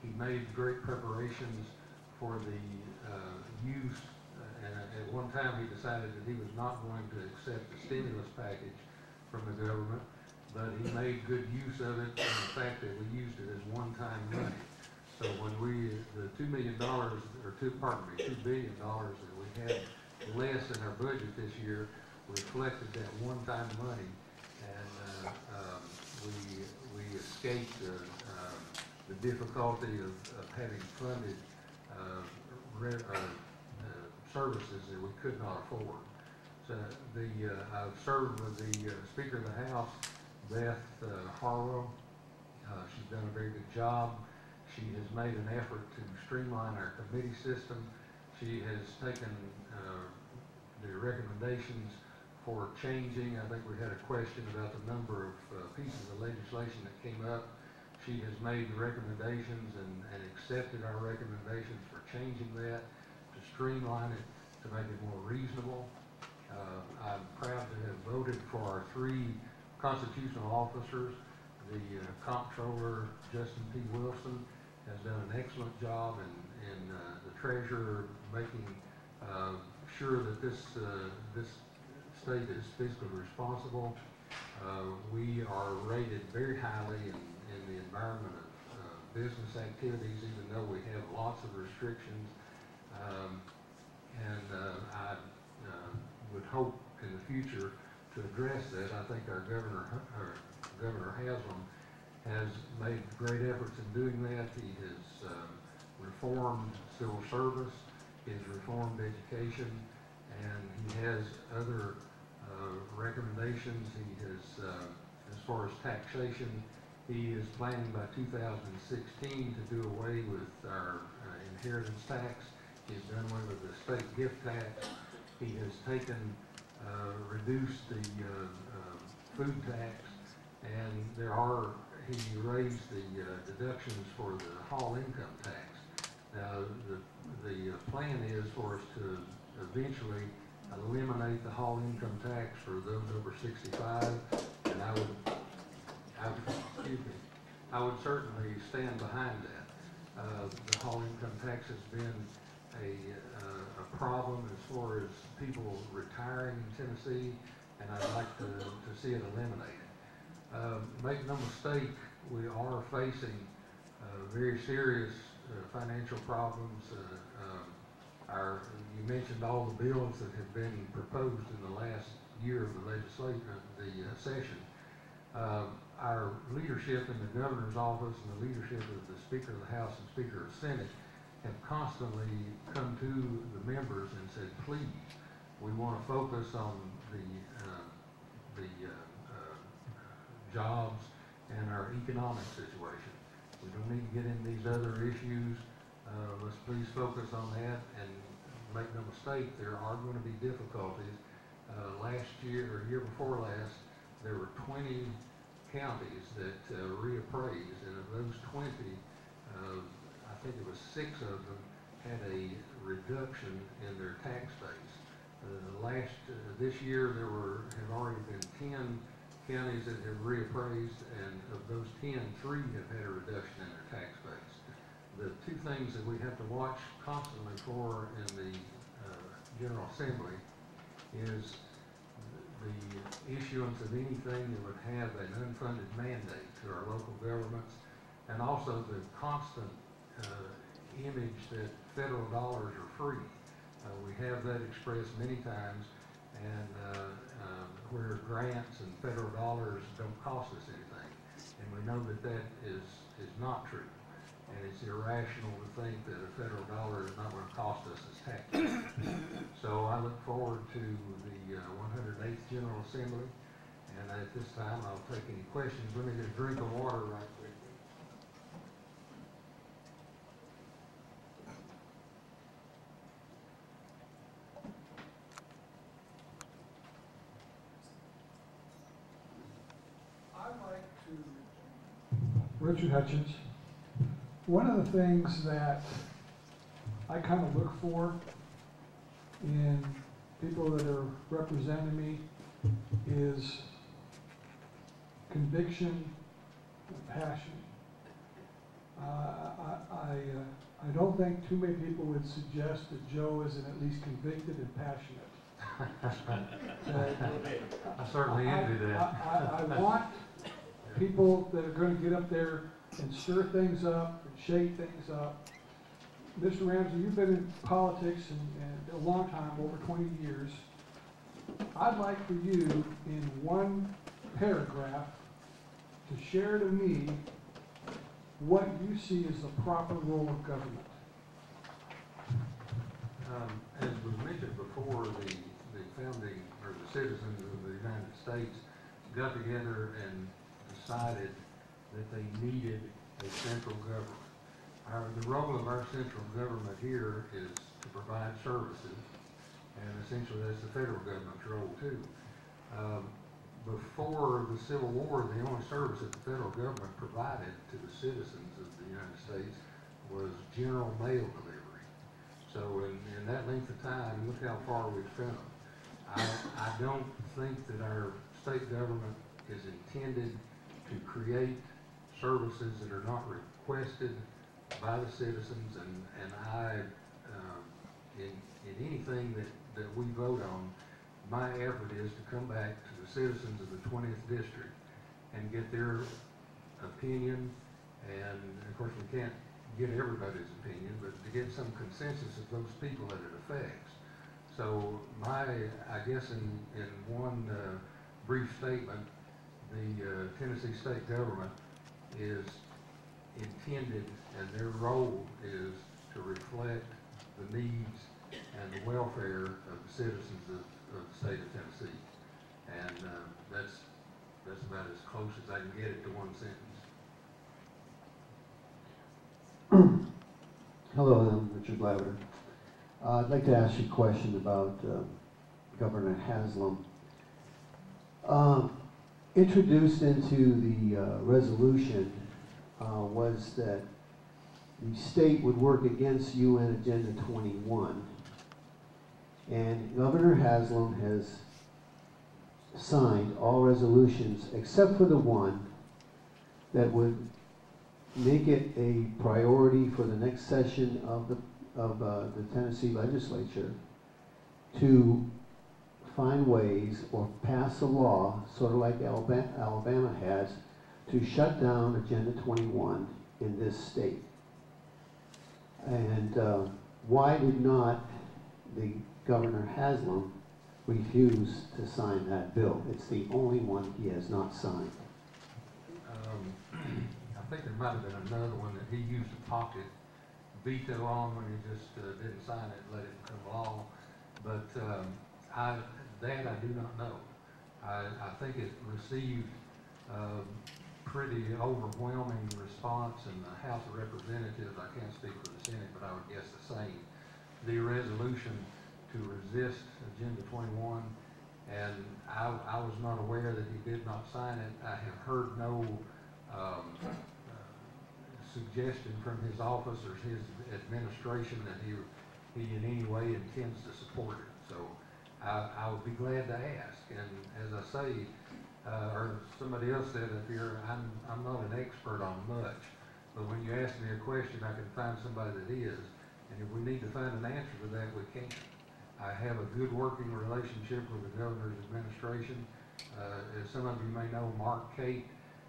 He made great preparations for the use, and at one time he decided that he was not going to accept the stimulus package from the government, but he made good use of it, and the fact that we used it as one-time money. So when the $2 million, or $2 billion that we had less in our budget this year reflected that one-time money, and we escaped the difficulty of having funded services that we could not afford. So I've served with the Speaker of the House, Beth Harwell. She's done a very good job. She has made an effort to streamline our committee system. She has taken the recommendations for changing. I think we had a question about the number of pieces of legislation that came up. She has made the recommendations and accepted our recommendations for changing that, to streamline it, to make it more reasonable. I'm proud to have voted for our 3 constitutional officers. The Comptroller, Justin P. Wilson, has done an excellent job, and the Treasurer making sure that this state is fiscally responsible. We are rated very highly in the environment of business activities, even though we have lots of restrictions. I would hope in the future to address that. I think our Governor Haslam has made great efforts in doing that. He has reformed civil service, he has reformed education, and he has other recommendations. He has, as far as taxation, he is planning by 2016 to do away with our inheritance tax. He's done away with the state gift tax. He has reduced the food tax, and he raised the deductions for the hall income tax. Now, the plan is for us to eventually eliminate the hall income tax for those over 65, and I would certainly stand behind that. The hall income tax has been a problem as far as people retiring in Tennessee, and I'd like to see it eliminated. Make no mistake, we are facing very serious financial problems. You mentioned all the bills that have been proposed in the last year of the session. Our leadership in the governor's office and the leadership of the Speaker of the House and Speaker of the Senate have constantly come to the members and said, please, We want to focus on the jobs and our economic situation. We don't need to get into these other issues. Let's please focus on that, and make no mistake, there are going to be difficulties. Last year, or year before last, there were 20 counties that reappraised, and of those 20, I think it was 6 of them had a reduction in their tax base. This year there have already been 10 counties that have reappraised, and of those 10, 3 have had a reduction in their tax base. The two things that we have to watch constantly for in the General Assembly is the issuance of anything that would have an unfunded mandate to our local governments, and also the constant image that federal dollars are free. We have that expressed many times, and where grants and federal dollars don't cost us anything. And we know that that is not true. And it's irrational to think that a federal dollar is not going to cost us as taxpayers. So I look forward to the 108th General Assembly, and at this time I'll take any questions. Let me get a drink of water right quick. Richard Hutchins. One of the things that I kind of look for in people that are representing me is conviction and passion. I don't think too many people would suggest that Joe isn't at least convicted and passionate. I certainly envy that. I want people that are going to get up there and stir things up and shake things up. Mr. Ramsey, you've been in politics and a long time, over 20 years. I'd like for you, in one paragraph, to share to me what you see as the proper role of government. As was mentioned before, the founding, or the citizens of the United States got together and decided that they needed a central government. The role of our central government here is to provide services, and essentially that's the federal government's role too. Before the Civil War, the only service that the federal government provided to the citizens of the United States was general mail delivery. So in that length of time, look how far we've come. I don't think that our state government is intended to create services that are not requested by the citizens, and in anything that we vote on, my effort is to come back to the citizens of the 20th district and get their opinion, and of course we can't get everybody's opinion, but to get some consensus of those people that it affects. So I guess in one brief statement, the Tennessee state government is intended, and their role is to reflect the needs and the welfare of the citizens of the state of Tennessee. And that's about as close as I can get it to one sentence. Hello, I'm Richard Lavender. I'd like to ask you a question about Governor Haslam. Introduced into the resolution was that the state would work against UN Agenda 21. And Governor Haslam has signed all resolutions except for the one that would make it a priority for the next session of the Tennessee legislature to find ways or pass a law, sort of like Alabama has, to shut down Agenda 21 in this state. And why did not the Governor Haslam refuse to sign that bill? It's the only one he has not signed. I think there might have been another one that he used to pocket veto on when he just didn't sign it and let it come along. But that I do not know. I think it received pretty overwhelming response in the House of Representatives. I can't speak for the Senate, but I would guess the same. The resolution to resist Agenda 21, and I was not aware that he did not sign it. I have heard no suggestion from his office or his administration that he in any way intends to support it. So I would be glad to ask. And as I say, or somebody else said up here, I'm not an expert on much, but when you ask me a question, I can find somebody that is. And if we need to find an answer to that, we can. I have a good working relationship with the governor's administration. As some of you may know, Mark Cate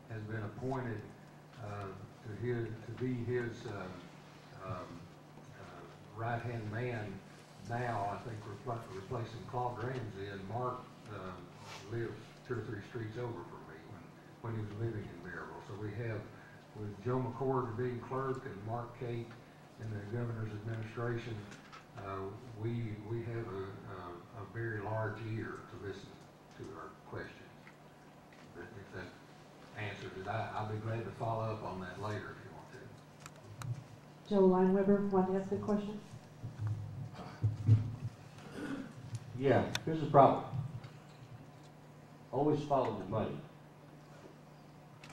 has been appointed to be his right-hand man now, I think, replacing Claude Ramsey, and Mark lives 2 or 3 streets over from me when he was living in Maryville. So we have, with Joe McCord being clerk and Mark Cate in the governor's administration, we have a very large ear to listen to our questions. But if that answers it, I'll be glad to follow up on that later if you want to. Joe Lineweber, want to ask a question? Yeah, here's the problem. Always follow the money.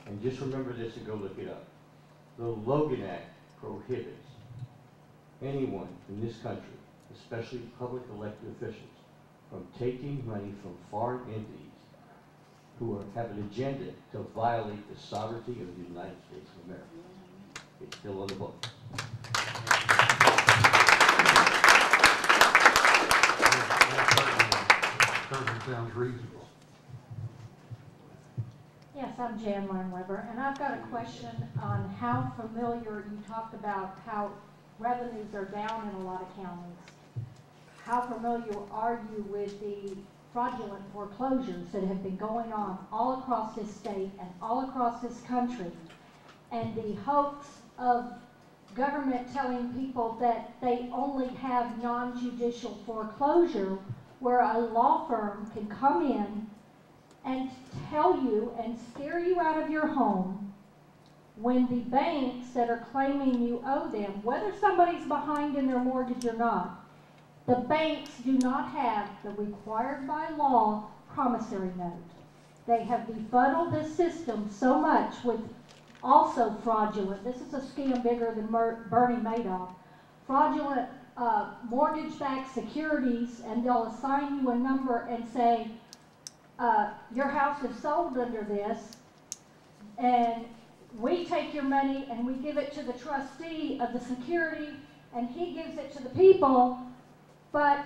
And just remember this and go look it up. The Logan Act prohibits anyone in this country, especially public elected officials, from taking money from foreign entities who have an agenda to violate the sovereignty of the United States of America. It's still on the books. Certainly sounds reasonable. Yes, I'm Jan Lineweber, and I've got a question on how familiar, you talked about how revenues are down in a lot of counties. How familiar are you with the fraudulent foreclosures that have been going on all across this state and all across this country, and the hoax of government telling people that they only have non-judicial foreclosure, where a law firm can come in and tell you and scare you out of your home when the banks that are claiming you owe them, whether somebody's behind in their mortgage or not, the banks do not have the required by law promissory note. They have befuddled this system so much with also fraudulent, this is a scam bigger than Bernie Madoff, fraudulent mortgage-backed securities, and they'll assign you a number and say, your house is sold under this, and we take your money and we give it to the trustee of the security, and he gives it to the people, but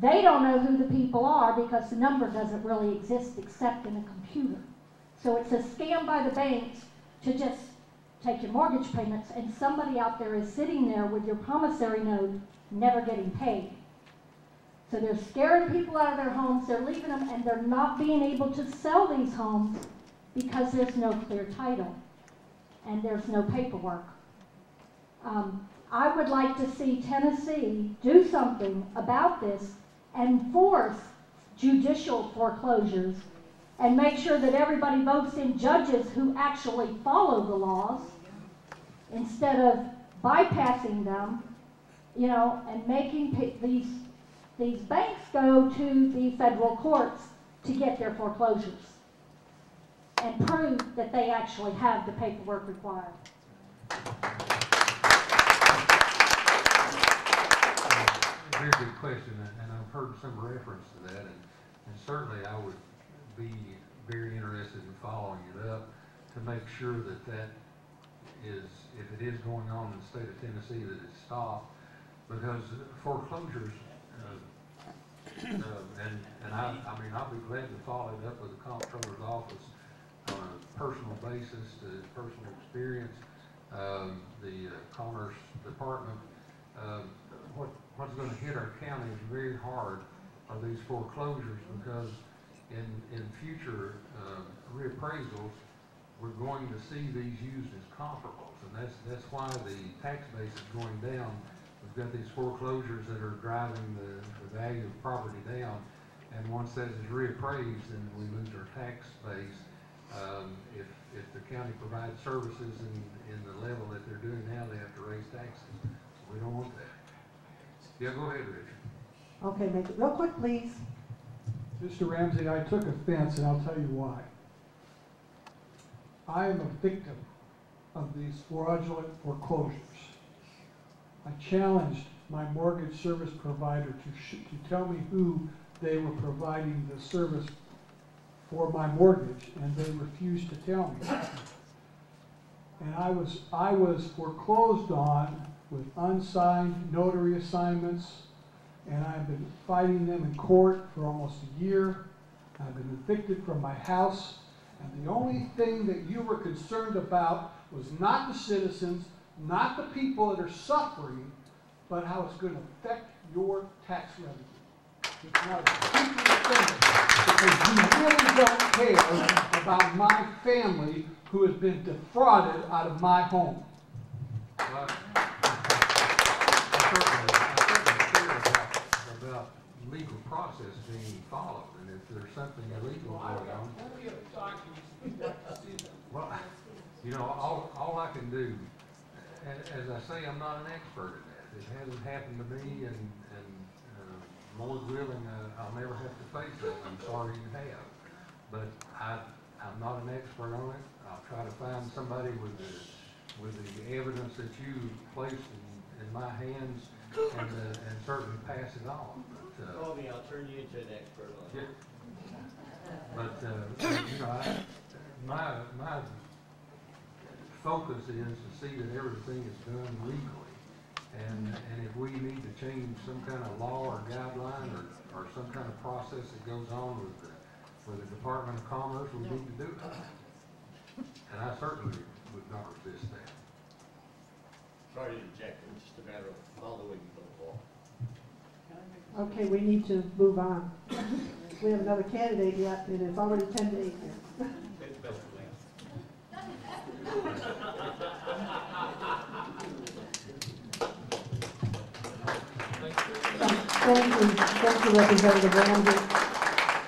they don't know who the people are because the number doesn't really exist except in a computer. So it's a scam by the banks to just take your mortgage payments, and somebody out there is sitting there with your promissory note never getting paid. So they're scaring people out of their homes, they're leaving them, and they're not being able to sell these homes because there's no clear title and there's no paperwork. I would like to see Tennessee do something about this and force judicial foreclosures and make sure that everybody votes in judges who actually follow the laws instead of bypassing them, you know, and making these banks go to the federal courts to get their foreclosures and prove that they actually have the paperwork required. Very good question, and I've heard some reference to that, and certainly I would be very interested in following it up to make sure that that is, if it is going on in the state of Tennessee, that it's stopped, because foreclosures, and I mean, I'll be glad to follow it up with the comptroller's office on a personal basis, to personal experience, the Commerce Department. What's going to hit our counties very hard are these foreclosures, because in future reappraisals, we're going to see these used as comparables, and that's why the tax base is going down. We've got these foreclosures that are driving the value of property down, And once that is reappraised, then we lose our tax base. If the county provides services in the level that they're doing now, they have to raise taxes. We don't want that. Yeah, go ahead, Richard. Okay, make it real quick, please. Mr. Ramsey, I took offense, and I'll tell you why. I am a victim of these fraudulent foreclosures. I challenged my mortgage service provider to tell me who they were providing the service for my mortgage, and they refused to tell me. And I was foreclosed on with unsigned notary assignments, and I've been fighting them in court for almost a year. I've been evicted from my house, and the only thing that you were concerned about was not the citizens, not the people that are suffering, but how it's going to affect your tax revenue. It's not a secret thing, because you really don't care about my family who has been defrauded out of my home. I certainly care about legal process being followed, and if there's something illegal going on. Well, you know, all I can do, as I say, I'm not an expert in that. It hasn't happened to me, and Lord willing, I'll never have to face that. I'm sorry you have. But I'm not an expert on it. I'll try to find somebody with the evidence that you placed in my hands and certainly pass it on. But, Call me, I'll turn you into an expert on it. Yeah. But, you know, my focus is to see that everything is done legally. And if we need to change some kind of law or guideline or some kind of process that goes on with the Department of Commerce, we need to do it. And I certainly would not resist that. Sorry to interject, it's just a matter of following the law. Okay, we need to move on. We have another candidate yet, and it's already 10 to 8 here. It's best to leave. Thank you, Representative Ramsey.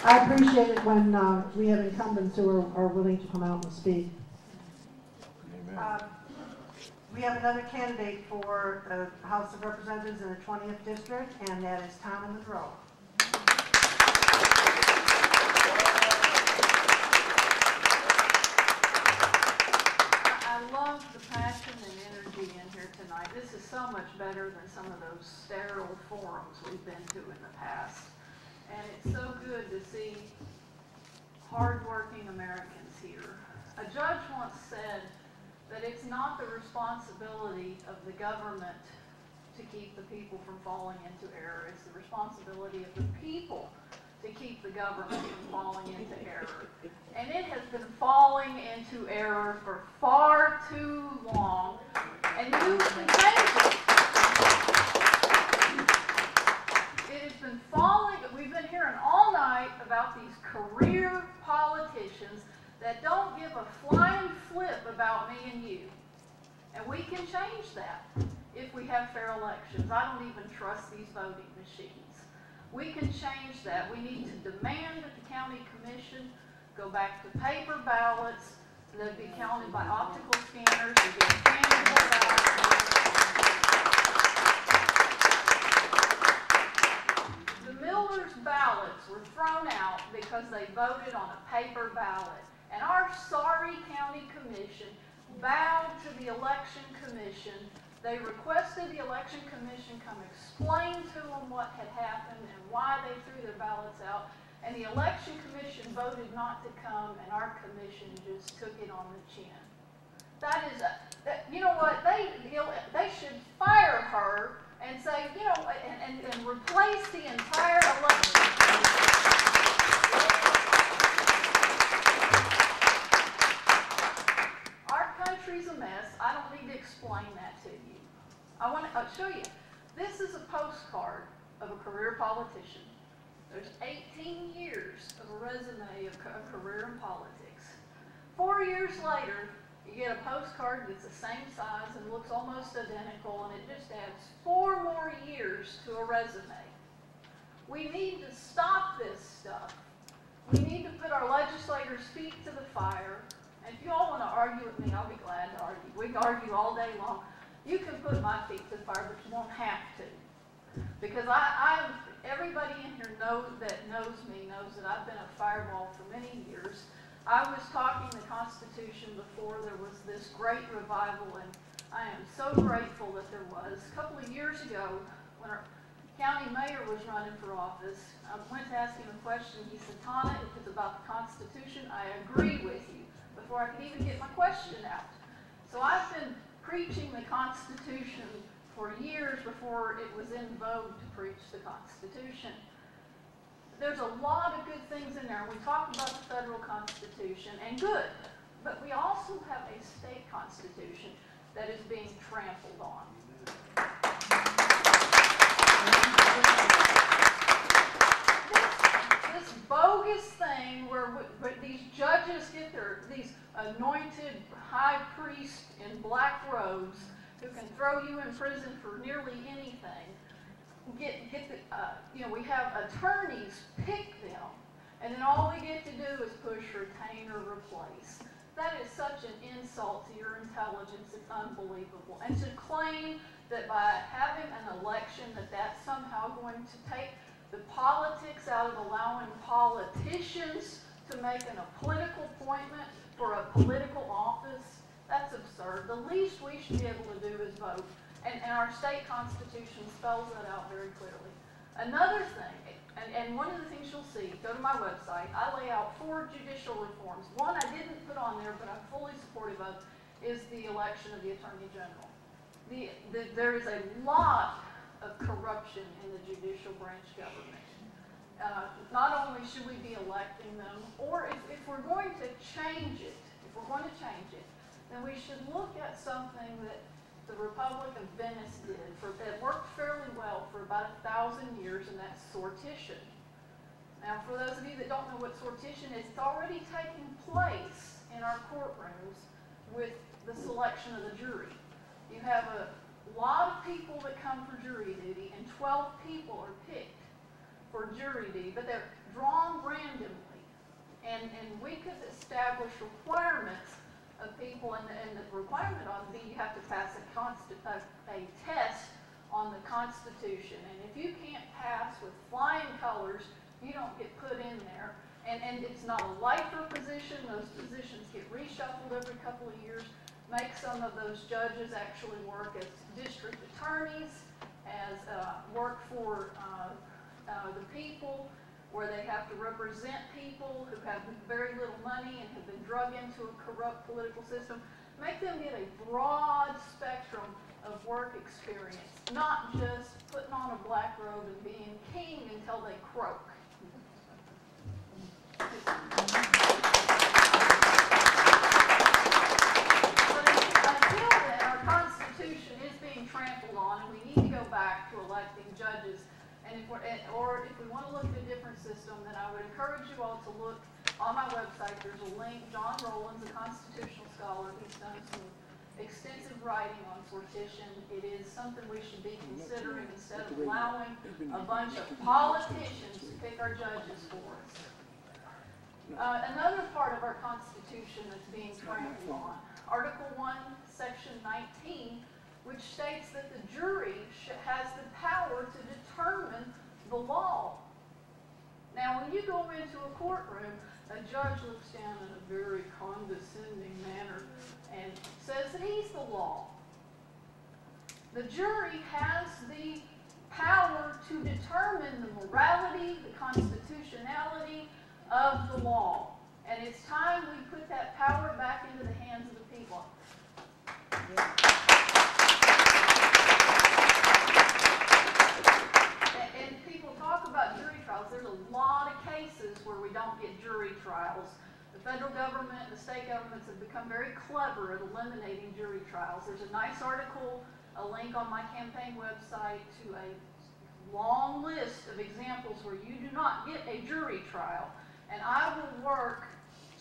I appreciate it when we have incumbents who are willing to come out and speak. We have another candidate for the House of Representatives in the 20th District, and that is Tom Monroe. I love the passion and energy in here tonight. This is so much better than some of those sterile forums we've been to in the past. And it's so good to see hardworking Americans here. A judge once said that it's not the responsibility of the government to keep the people from falling into error. It's the responsibility of the people to keep the government from falling into error. And it has been falling into error for far too long, and you can change it. It has been falling, we've been hearing all night about these career politicians that don't give a flying flip about me and you. And we can change that if we have fair elections. I don't even trust these voting machines. We can change that. We need to demand that the county commission go back to paper ballots, that be counted by optical scanners, and get tangible ballots. The Miller's ballots were thrown out because they voted on a paper ballot. And our sorry county commission bowed to the election commission. They requested the election commission come explain to them what had happened and why they threw their ballots out. And the election commission voted not to come, and our commission just took it on the chin. That is, you know what, they should fire her and say, you know, and replace the entire election. Our country's a mess. I don't need to explain that to you. I want to show you. This is a postcard of a career politician. There's 18 years of a resume of a career in politics. 4 years later, you get a postcard that's the same size and looks almost identical, and it just adds 4 more years to a resume. We need to stop this stuff. We need to put our legislators' feet to the fire. And if you all want to argue with me, I'll be glad to argue. We can argue all day long. You can put my feet to the fire, but you won't have to. Because everybody in here that knows me knows that I've been a fireball for many years. I was talking the Constitution before there was this great revival, and I am so grateful that there was. A couple of years ago, when our county mayor was running for office, I went to ask him a question. He said, "Tana, if it's about the Constitution, I agree with you," before I could even get my question out. So I've been preaching the Constitution for years before it was in vogue to preach the Constitution. There's a lot of good things in there. We talk about the federal Constitution, and good, but we also have a state Constitution that is being trampled on. This bogus thing where these judges get these anointed high priests in black robes who can throw you in prison for nearly anything. We have attorneys pick them, and then all they get to do is push, retain, or replace. That is such an insult to your intelligence. It's unbelievable. And to claim that by having an election that's somehow going to take the politics out of allowing politicians to make a political appointment for a political office, that's absurd. The least we should be able to do is vote. And our state constitution spells that out very clearly. Another thing, and one of the things you'll see, go to my website, I lay out 4 judicial reforms. One I didn't put on there, but I'm fully supportive of, is the election of the Attorney General. There is a lot of corruption in the judicial branch government. Not only should we be electing them, or if we're going to change it, then we should look at something that the Republic of Venice did that worked fairly well for about 1,000 years, and that's sortition. Now, for those of you that don't know what sortition is, it's already taking place in our courtrooms with the selection of the jury. You have a lot of people that come for jury duty, and 12 people are picked for jury duty, but they're drawn randomly. And we could establish requirements of people, and the requirement ought to be you have to pass a test on the Constitution. And if you can't pass with flying colors, you don't get put in there. And it's not a lifer position. Those positions get reshuffled every couple of years. Make some of those judges actually work as district attorneys, as work for the people, where they have to represent people who have very little money and have been drug into a corrupt political system. Make them get a broad spectrum of work experience, not just putting on a black robe and being king until they croak. But until then, our Constitution is being trampled on, and we need to go back to electing judges. And if we want to look at a different system, then I would encourage you all to look on my website. There's a link. John Rowland's a constitutional scholar. He's done some extensive writing on sortition. It is something we should be considering instead of allowing a bunch of politicians to pick our judges for us. Another part of our Constitution that's being trampled on, Article 1, Section 19, which states that the jury has the power to determine the law. Now, when you go into a courtroom, a judge looks down in a very condescending manner and says that he's the law. The jury has the power to determine the morality, the constitutionality of the law. And it's time we put that power back into the hands of the people. And people talk about jury trials. There's a lot of cases where we don't get jury trials. The federal government and the state governments have become very clever at eliminating jury trials. There's a nice article, a link on my campaign website to a long list of examples where you do not get a jury trial. And I will work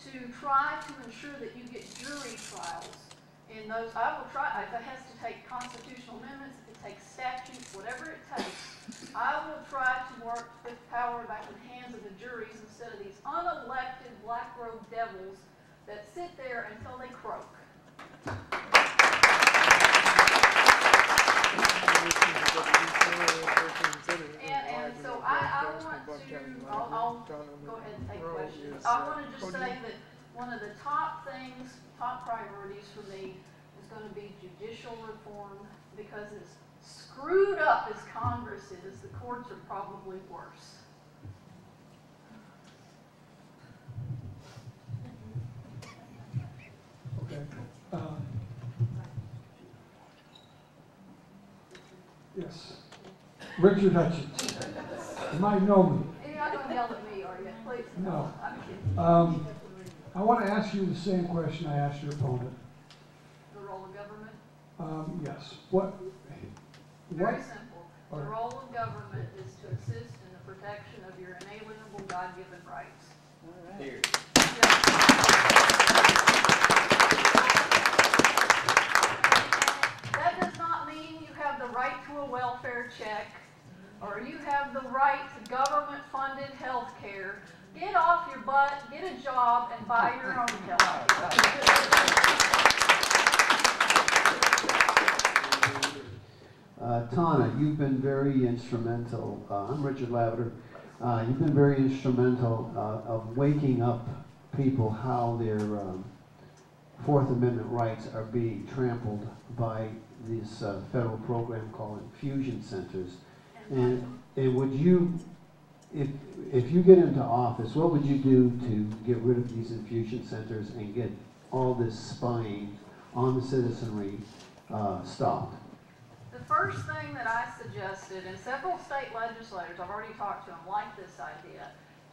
to try to ensure that you get jury trials in those. I will try, if it has to take constitutional amendments, if it takes statutes, whatever it takes, I will try to work with power back in the hands of the juries instead of these unelected black-robed devils that sit there until they croak. And so I want to, I'll go ahead and take questions. I want to just say that one of the top things, top priorities for me is going to be judicial reform, because as screwed up as Congress is, the courts are probably worse. Okay. Yes. Richard Hutchins. You might know me. You're not going to yell at me, are you? Please. No. I'm kidding. I want to ask you the same question I asked your opponent. The role of government? Yes. What? Very simple. The role of government is to assist in the protection of your inalienable God-given rights. All right. Here. That does not mean you have the right to a welfare check, or you have the right to government-funded health care. Get off your butt, get a job, and buy your own health care. Tana, you've been very instrumental. I'm Richard Lavender. You've been very instrumental of waking up people how their Fourth Amendment rights are being trampled by this federal program called infusion centers. And would you, if you get into office, what would you do to get rid of these infusion centers and get all this spying on the citizenry stopped? The first thing that I suggested, and several state legislators, I've already talked to them, like this idea,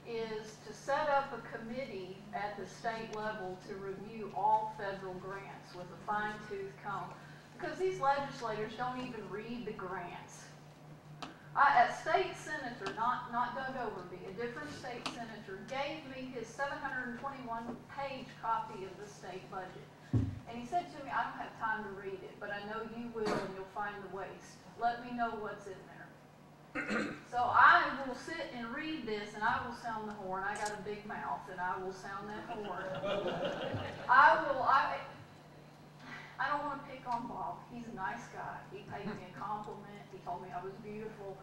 is to set up a committee at the state level to review all federal grants with a fine-tooth comb. Because these legislators don't even read the grants. A state senator, not Doug Overby, a different state senator, gave me his 721-page copy of the state budget. And he said to me, I don't have time to read it, but I know you will, and you'll find the waste. Let me know what's in there. So I will sit and read this, and I will sound the horn. I got a big mouth, and I will sound that horn. I don't want to pick on Bob. He's a nice guy. He paid me a compliment. He told me I was beautiful.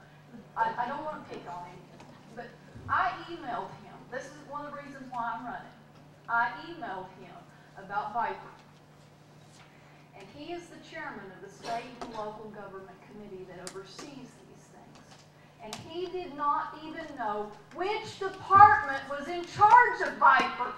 I don't want to pick on him. But I emailed him. This is one of the reasons why I'm running. I emailed him about Viper. And he is the chairman of the state and local government committee that oversees these things. And he did not even know which department was in charge of Viper.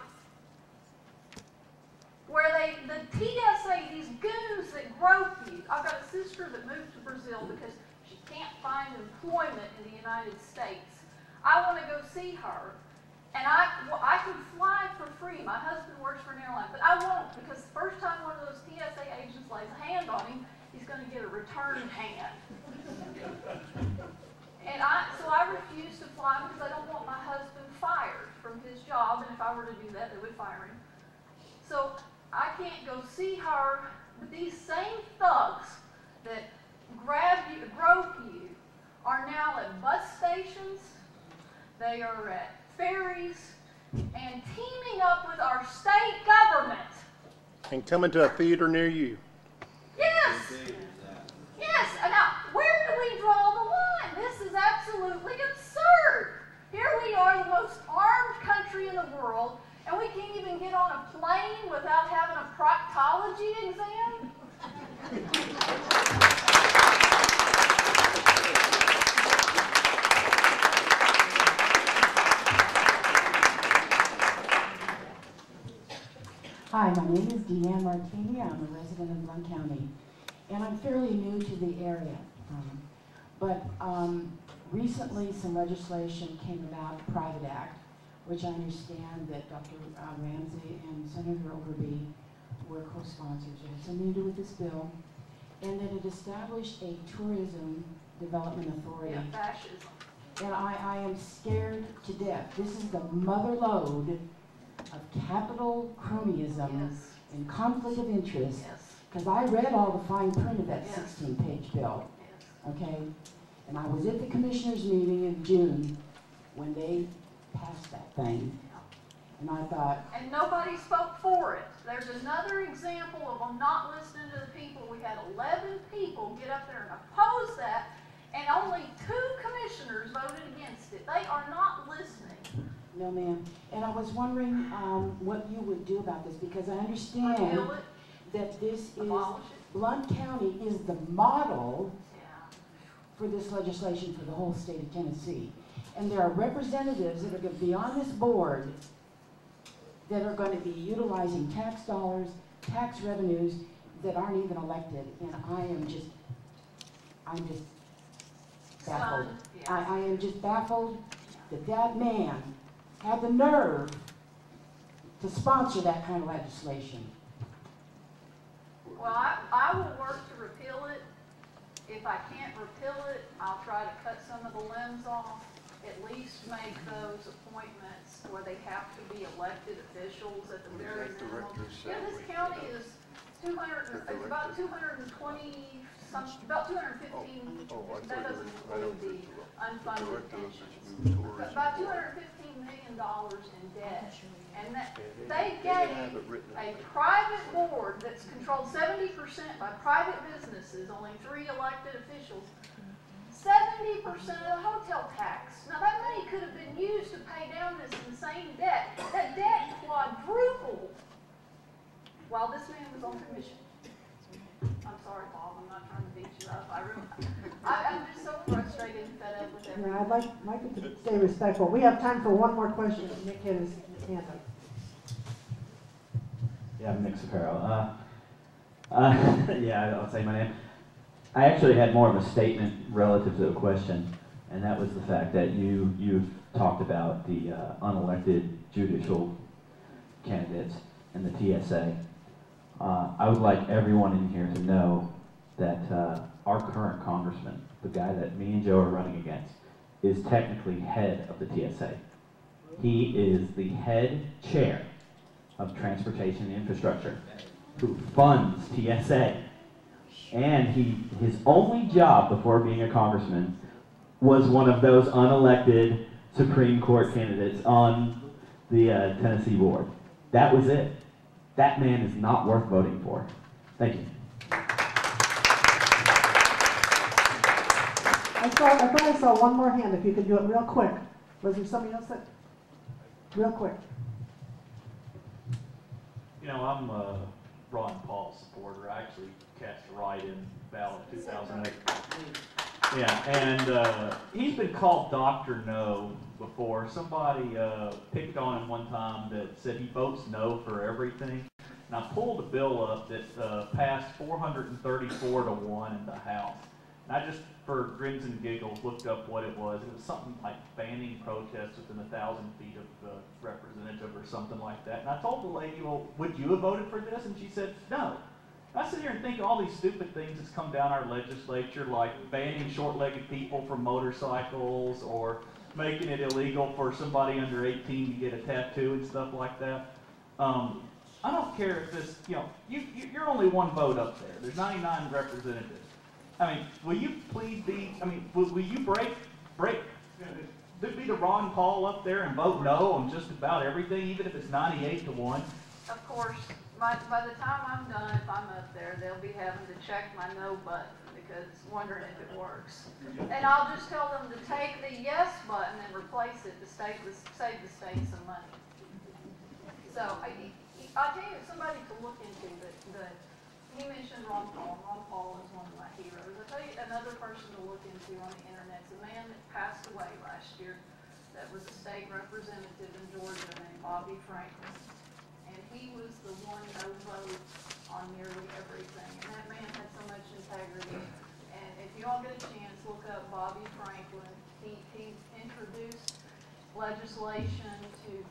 Where the TSA, these goons that grope you. I've got a sister that moved to Brazil because she can't find employment in the United States. I want to go see her. And I can fly for free. My husband works for an airline, but I won't, because the first time one of those TSA agents lays a hand on him, he's going to get a return hand. And so I refuse to fly because I don't want my husband fired from his job, and if I were to do that, they would fire him. So I can't go see her, but these same thugs that grope you are now at bus stations, they are at ferries, and teaming up with our state government. And coming to a theater near you. Yes! Yes! Now, where do we draw the line? This is absolutely absurd. Here we are, the most armed country in the world, and we can't even get on a plane without having a proctology exam? Hi, my name is Deanne Martini. I'm a resident of Blount County, and I'm fairly new to the area. Recently some legislation came about, the Private Act, which I understand that Dr. Ramsey and Senator Overby were co-sponsors. It had something to do with this bill, and that it established a tourism development authority. Yeah, fascism. And I am scared to death. This is the mother lode of capital cronyism and conflict of interest. Because I read all the fine print of that 16-page bill. Okay? And I was at the commissioners' meeting in June when they passed that thing. And I thought, And nobody spoke for it. There's another example of them not listening to the people. We had 11 people get up there and oppose that, and only 2 commissioners voted against it. They are not listening. no ma'am. And I was wondering what you would do about this, because I understand Repeal it, that this is, abolish it. Blount County is the model for this legislation for the whole state of Tennessee. And there are representatives that are going to be on this board that are going to be utilizing tax dollars, tax revenues that aren't even elected. And I'm just baffled. I am just baffled that that man had the nerve to sponsor that kind of legislation. Well, I will work to repeal it. If I can't repeal it, I'll try to cut some of the limbs off, at least make those appointments where they have to be elected officials at the very minimum. Yeah, this county is it's about 220, about 215, that doesn't include the unfunded pensions. About $215 million in debt. And that they gave a private board that's controlled 70% by private businesses, only 3 elected officials, 70% of the hotel tax. Now that money could have been used to pay down this insane debt. That debt quadrupled while this man was on commission. I'm sorry, Paul, I'm not trying to beat you up. I'm just so frustrated and fed up with everything. Yeah, I'd like it to stay respectful. We have time for one more question. Nick had his hand up. Yeah, I'm Nick Sacaro. Yeah, I'll say my name. I actually had more of a statement relative to a question, and that was the fact that you've talked about the unelected judicial candidates and the TSA. I would like everyone in here to know that our current congressman, the guy that me and Joe are running against, is technically head of the TSA. He is the head chair of Transportation and Infrastructure, who funds TSA. And his only job before being a congressman was one of those unelected Supreme Court candidates on the Tennessee board. That was it. That man is not worth voting for. Thank you. I thought I saw one more hand, if you could do it real quick. Was there somebody else that, real quick? You know, I'm a Ron Paul supporter. I actually cast a write-in ballot in 2008. Yeah, and he's been called Dr. No before. Somebody picked on him one time that said he votes no for everything. And I pulled a bill up that passed 434 to 1 in the House. And I just, for grins and giggles, looked up what it was. It was something like banning protests within 1,000 feet of the representative or something like that. And I told the lady, well, would you have voted for this? And she said, no. I sit here and think of all these stupid things that's come down our legislature, like banning short-legged people from motorcycles or making it illegal for somebody under 18 to get a tattoo and stuff like that. I don't care if this, you know, you're only one vote up there. There's 99 representatives. I mean, will you please be, I mean, will you break, be the Ron Paul up there and vote no on just about everything, even if it's 98 to 1? Of course, by the time I'm done, if I'm up there, they'll be having to check my no button because wondering if it works. And I'll just tell them to take the yes button and replace it to save the state some money. So I'll tell you somebody to look into that. He mentioned Ron Paul. Ron Paul is one of my heroes. I'll tell you another person to look into on the internet. It's a man that passed away last year that was a state representative in Georgia named Bobby Franklin. And he was the one no vote on nearly everything. And that man had so much integrity. And if you all get a chance, look up Bobby Franklin. He introduced legislation to,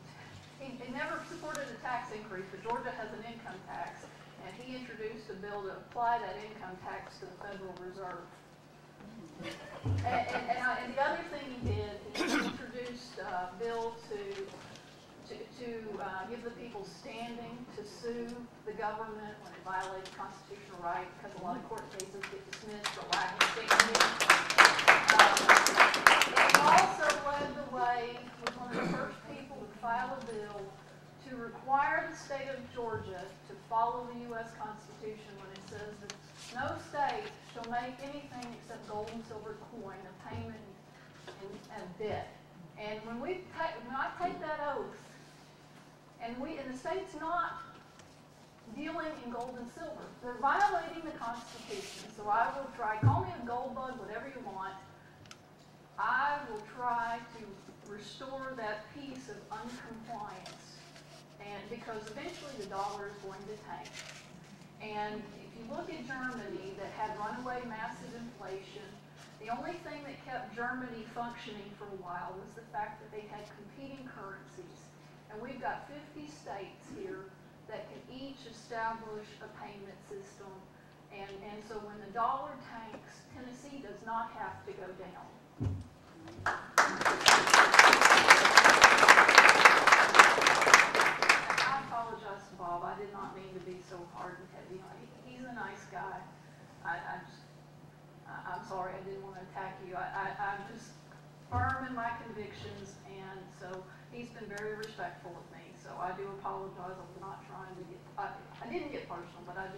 he never supported a tax increase, but Georgia has an income tax. And he introduced a bill to apply that income tax to the Federal Reserve. And the other thing he did, he introduced a bill to give the people standing to sue the government when it violates constitutional right, because a lot of court cases get dismissed for lack of standing. Georgia to follow the U.S. Constitution when it says that no state shall make anything except gold and silver coin a payment and debt. And when I take that oath, and the state's not dealing in gold and silver, they're violating the Constitution. So I will try, call me a gold bug, whatever you want, I will try to restore that piece of uncompliance, and because eventually the dollar is going to tank. And if you look at Germany, that had runaway massive inflation, the only thing that kept Germany functioning for a while was the fact that they had competing currencies. And we've got 50 states here that can each establish a payment system. And so when the dollar tanks, Tennessee does not have to go down. I apologize to Bob. I did not mean to be so hard and heavy. He's a nice guy. I'm sorry. I didn't want to attack you. I'm just firm in my convictions, and so he's been very respectful of me. So I do apologize. I'm not trying to get. I didn't get personal, but I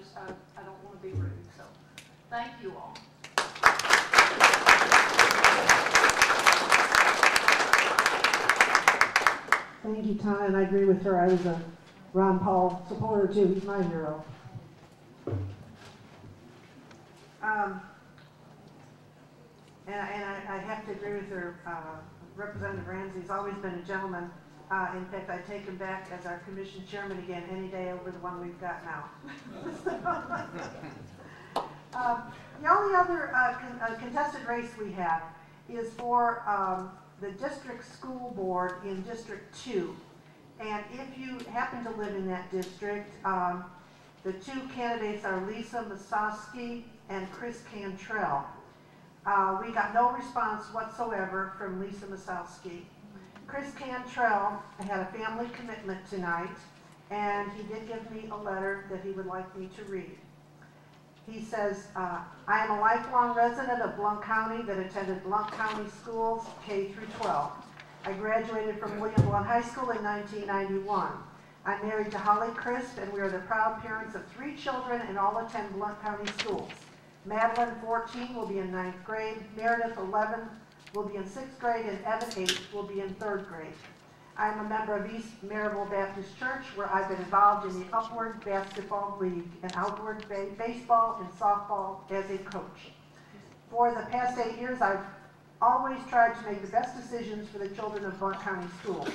don't want to be rude. So thank you all. Thank you, Tana, and I agree with her. I was a Ron Paul supporter too. He's my hero. I have to agree with her. Representative Ramsey's always been a gentleman. In fact, I take him back as our commission chairman again any day over the one we've got now. The only other contested race we have is for the district school board in District 2. And if you happen to live in that district, the two candidates are Lisa Masowski and Chris Cantrell. We got no response whatsoever from Lisa Masowski. Chris Cantrell had a family commitment tonight, and he did give me a letter that he would like me to read. He says, I am a lifelong resident of Blount County that attended Blount County schools K through 12. I graduated from William Blount High School in 1991. I'm married to Holly Crisp, and we are the proud parents of 3 children and all attend Blount County schools. Madeline, 14, will be in 9th grade. Meredith, 11, will be in 6th grade, and Evan, 8, will be in 3rd grade. I am a member of East Maryville Baptist Church, where I've been involved in the Upward Basketball League and Outward Baseball and Softball as a coach. For the past 8 years, I've always tried to make the best decisions for the children of Blount County schools.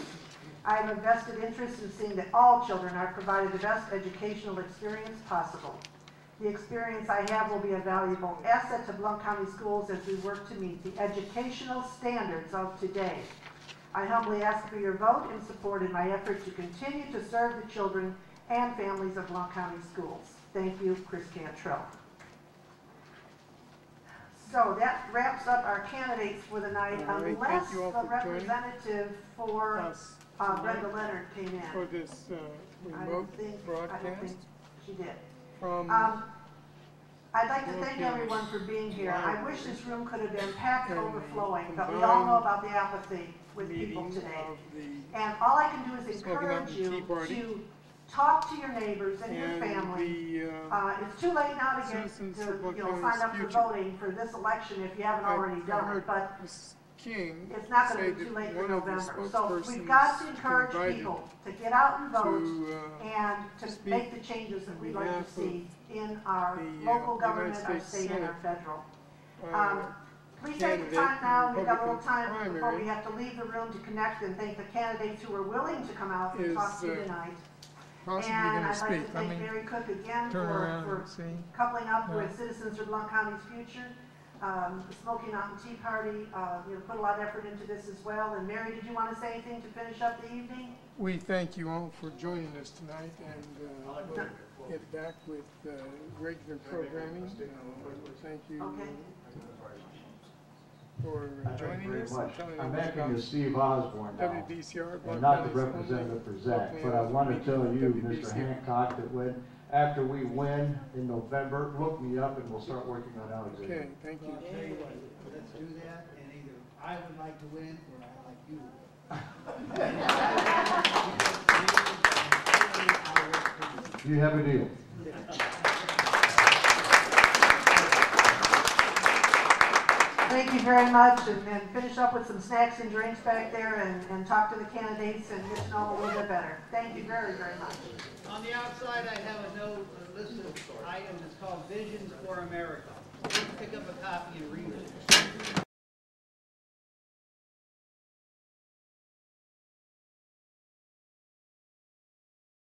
I have a vested interest in seeing that all children are provided the best educational experience possible. The experience I have will be a valuable asset to Blount County schools as we work to meet the educational standards of today. I humbly ask for your vote and support in my effort to continue to serve the children and families of Blount County schools. Thank you, Chris Cantrell. So that wraps up our candidates for the night, unless the representative for Brenda Leonard came in. For this remote broadcast? I don't think she did. I'd like to thank everyone for being here. I wish this room could have been packed overflowing, but we all know about the apathy with people today. And all I can do is encourage you to talk to your neighbors and your family. It's too late now to get to sign up for voting for this election if you haven't already done it. But it's not going to be too late for November. So we've got to encourage people to get out and vote and to make the changes that we'd like to see in our local government, our state, and our federal. Please take the time now. We've got a little time before we have to leave the room to connect and thank the candidates who are willing to come out and talk to you tonight. And I'd like to thank Mary Cook again for coupling up with Citizens for Blount County's Future. The Smoky Mountain Tea Party, put a lot of effort into this as well. And Mary, did you want to say anything to finish up the evening? We thank you all for joining us tonight, and we'll get back with regular programming. Thank you for joining us. I'm acting as Steve Osborne now, WBCR, and not the representative for Zach, but I want to tell you, Mr. Hancock, that after we win in November, look me up and we'll start working on Alexander. Okay, thank you. I'll tell you what, let's do that, and either I would like to win or I like you to win. I work for you. You have a deal. Thank you very much, and finish up with some snacks and drinks back there and talk to the candidates and get to know them a little bit better. Thank you very, very much. On the outside, I have a note, a list of items. It's called Visions for America. Pick up a copy and read it.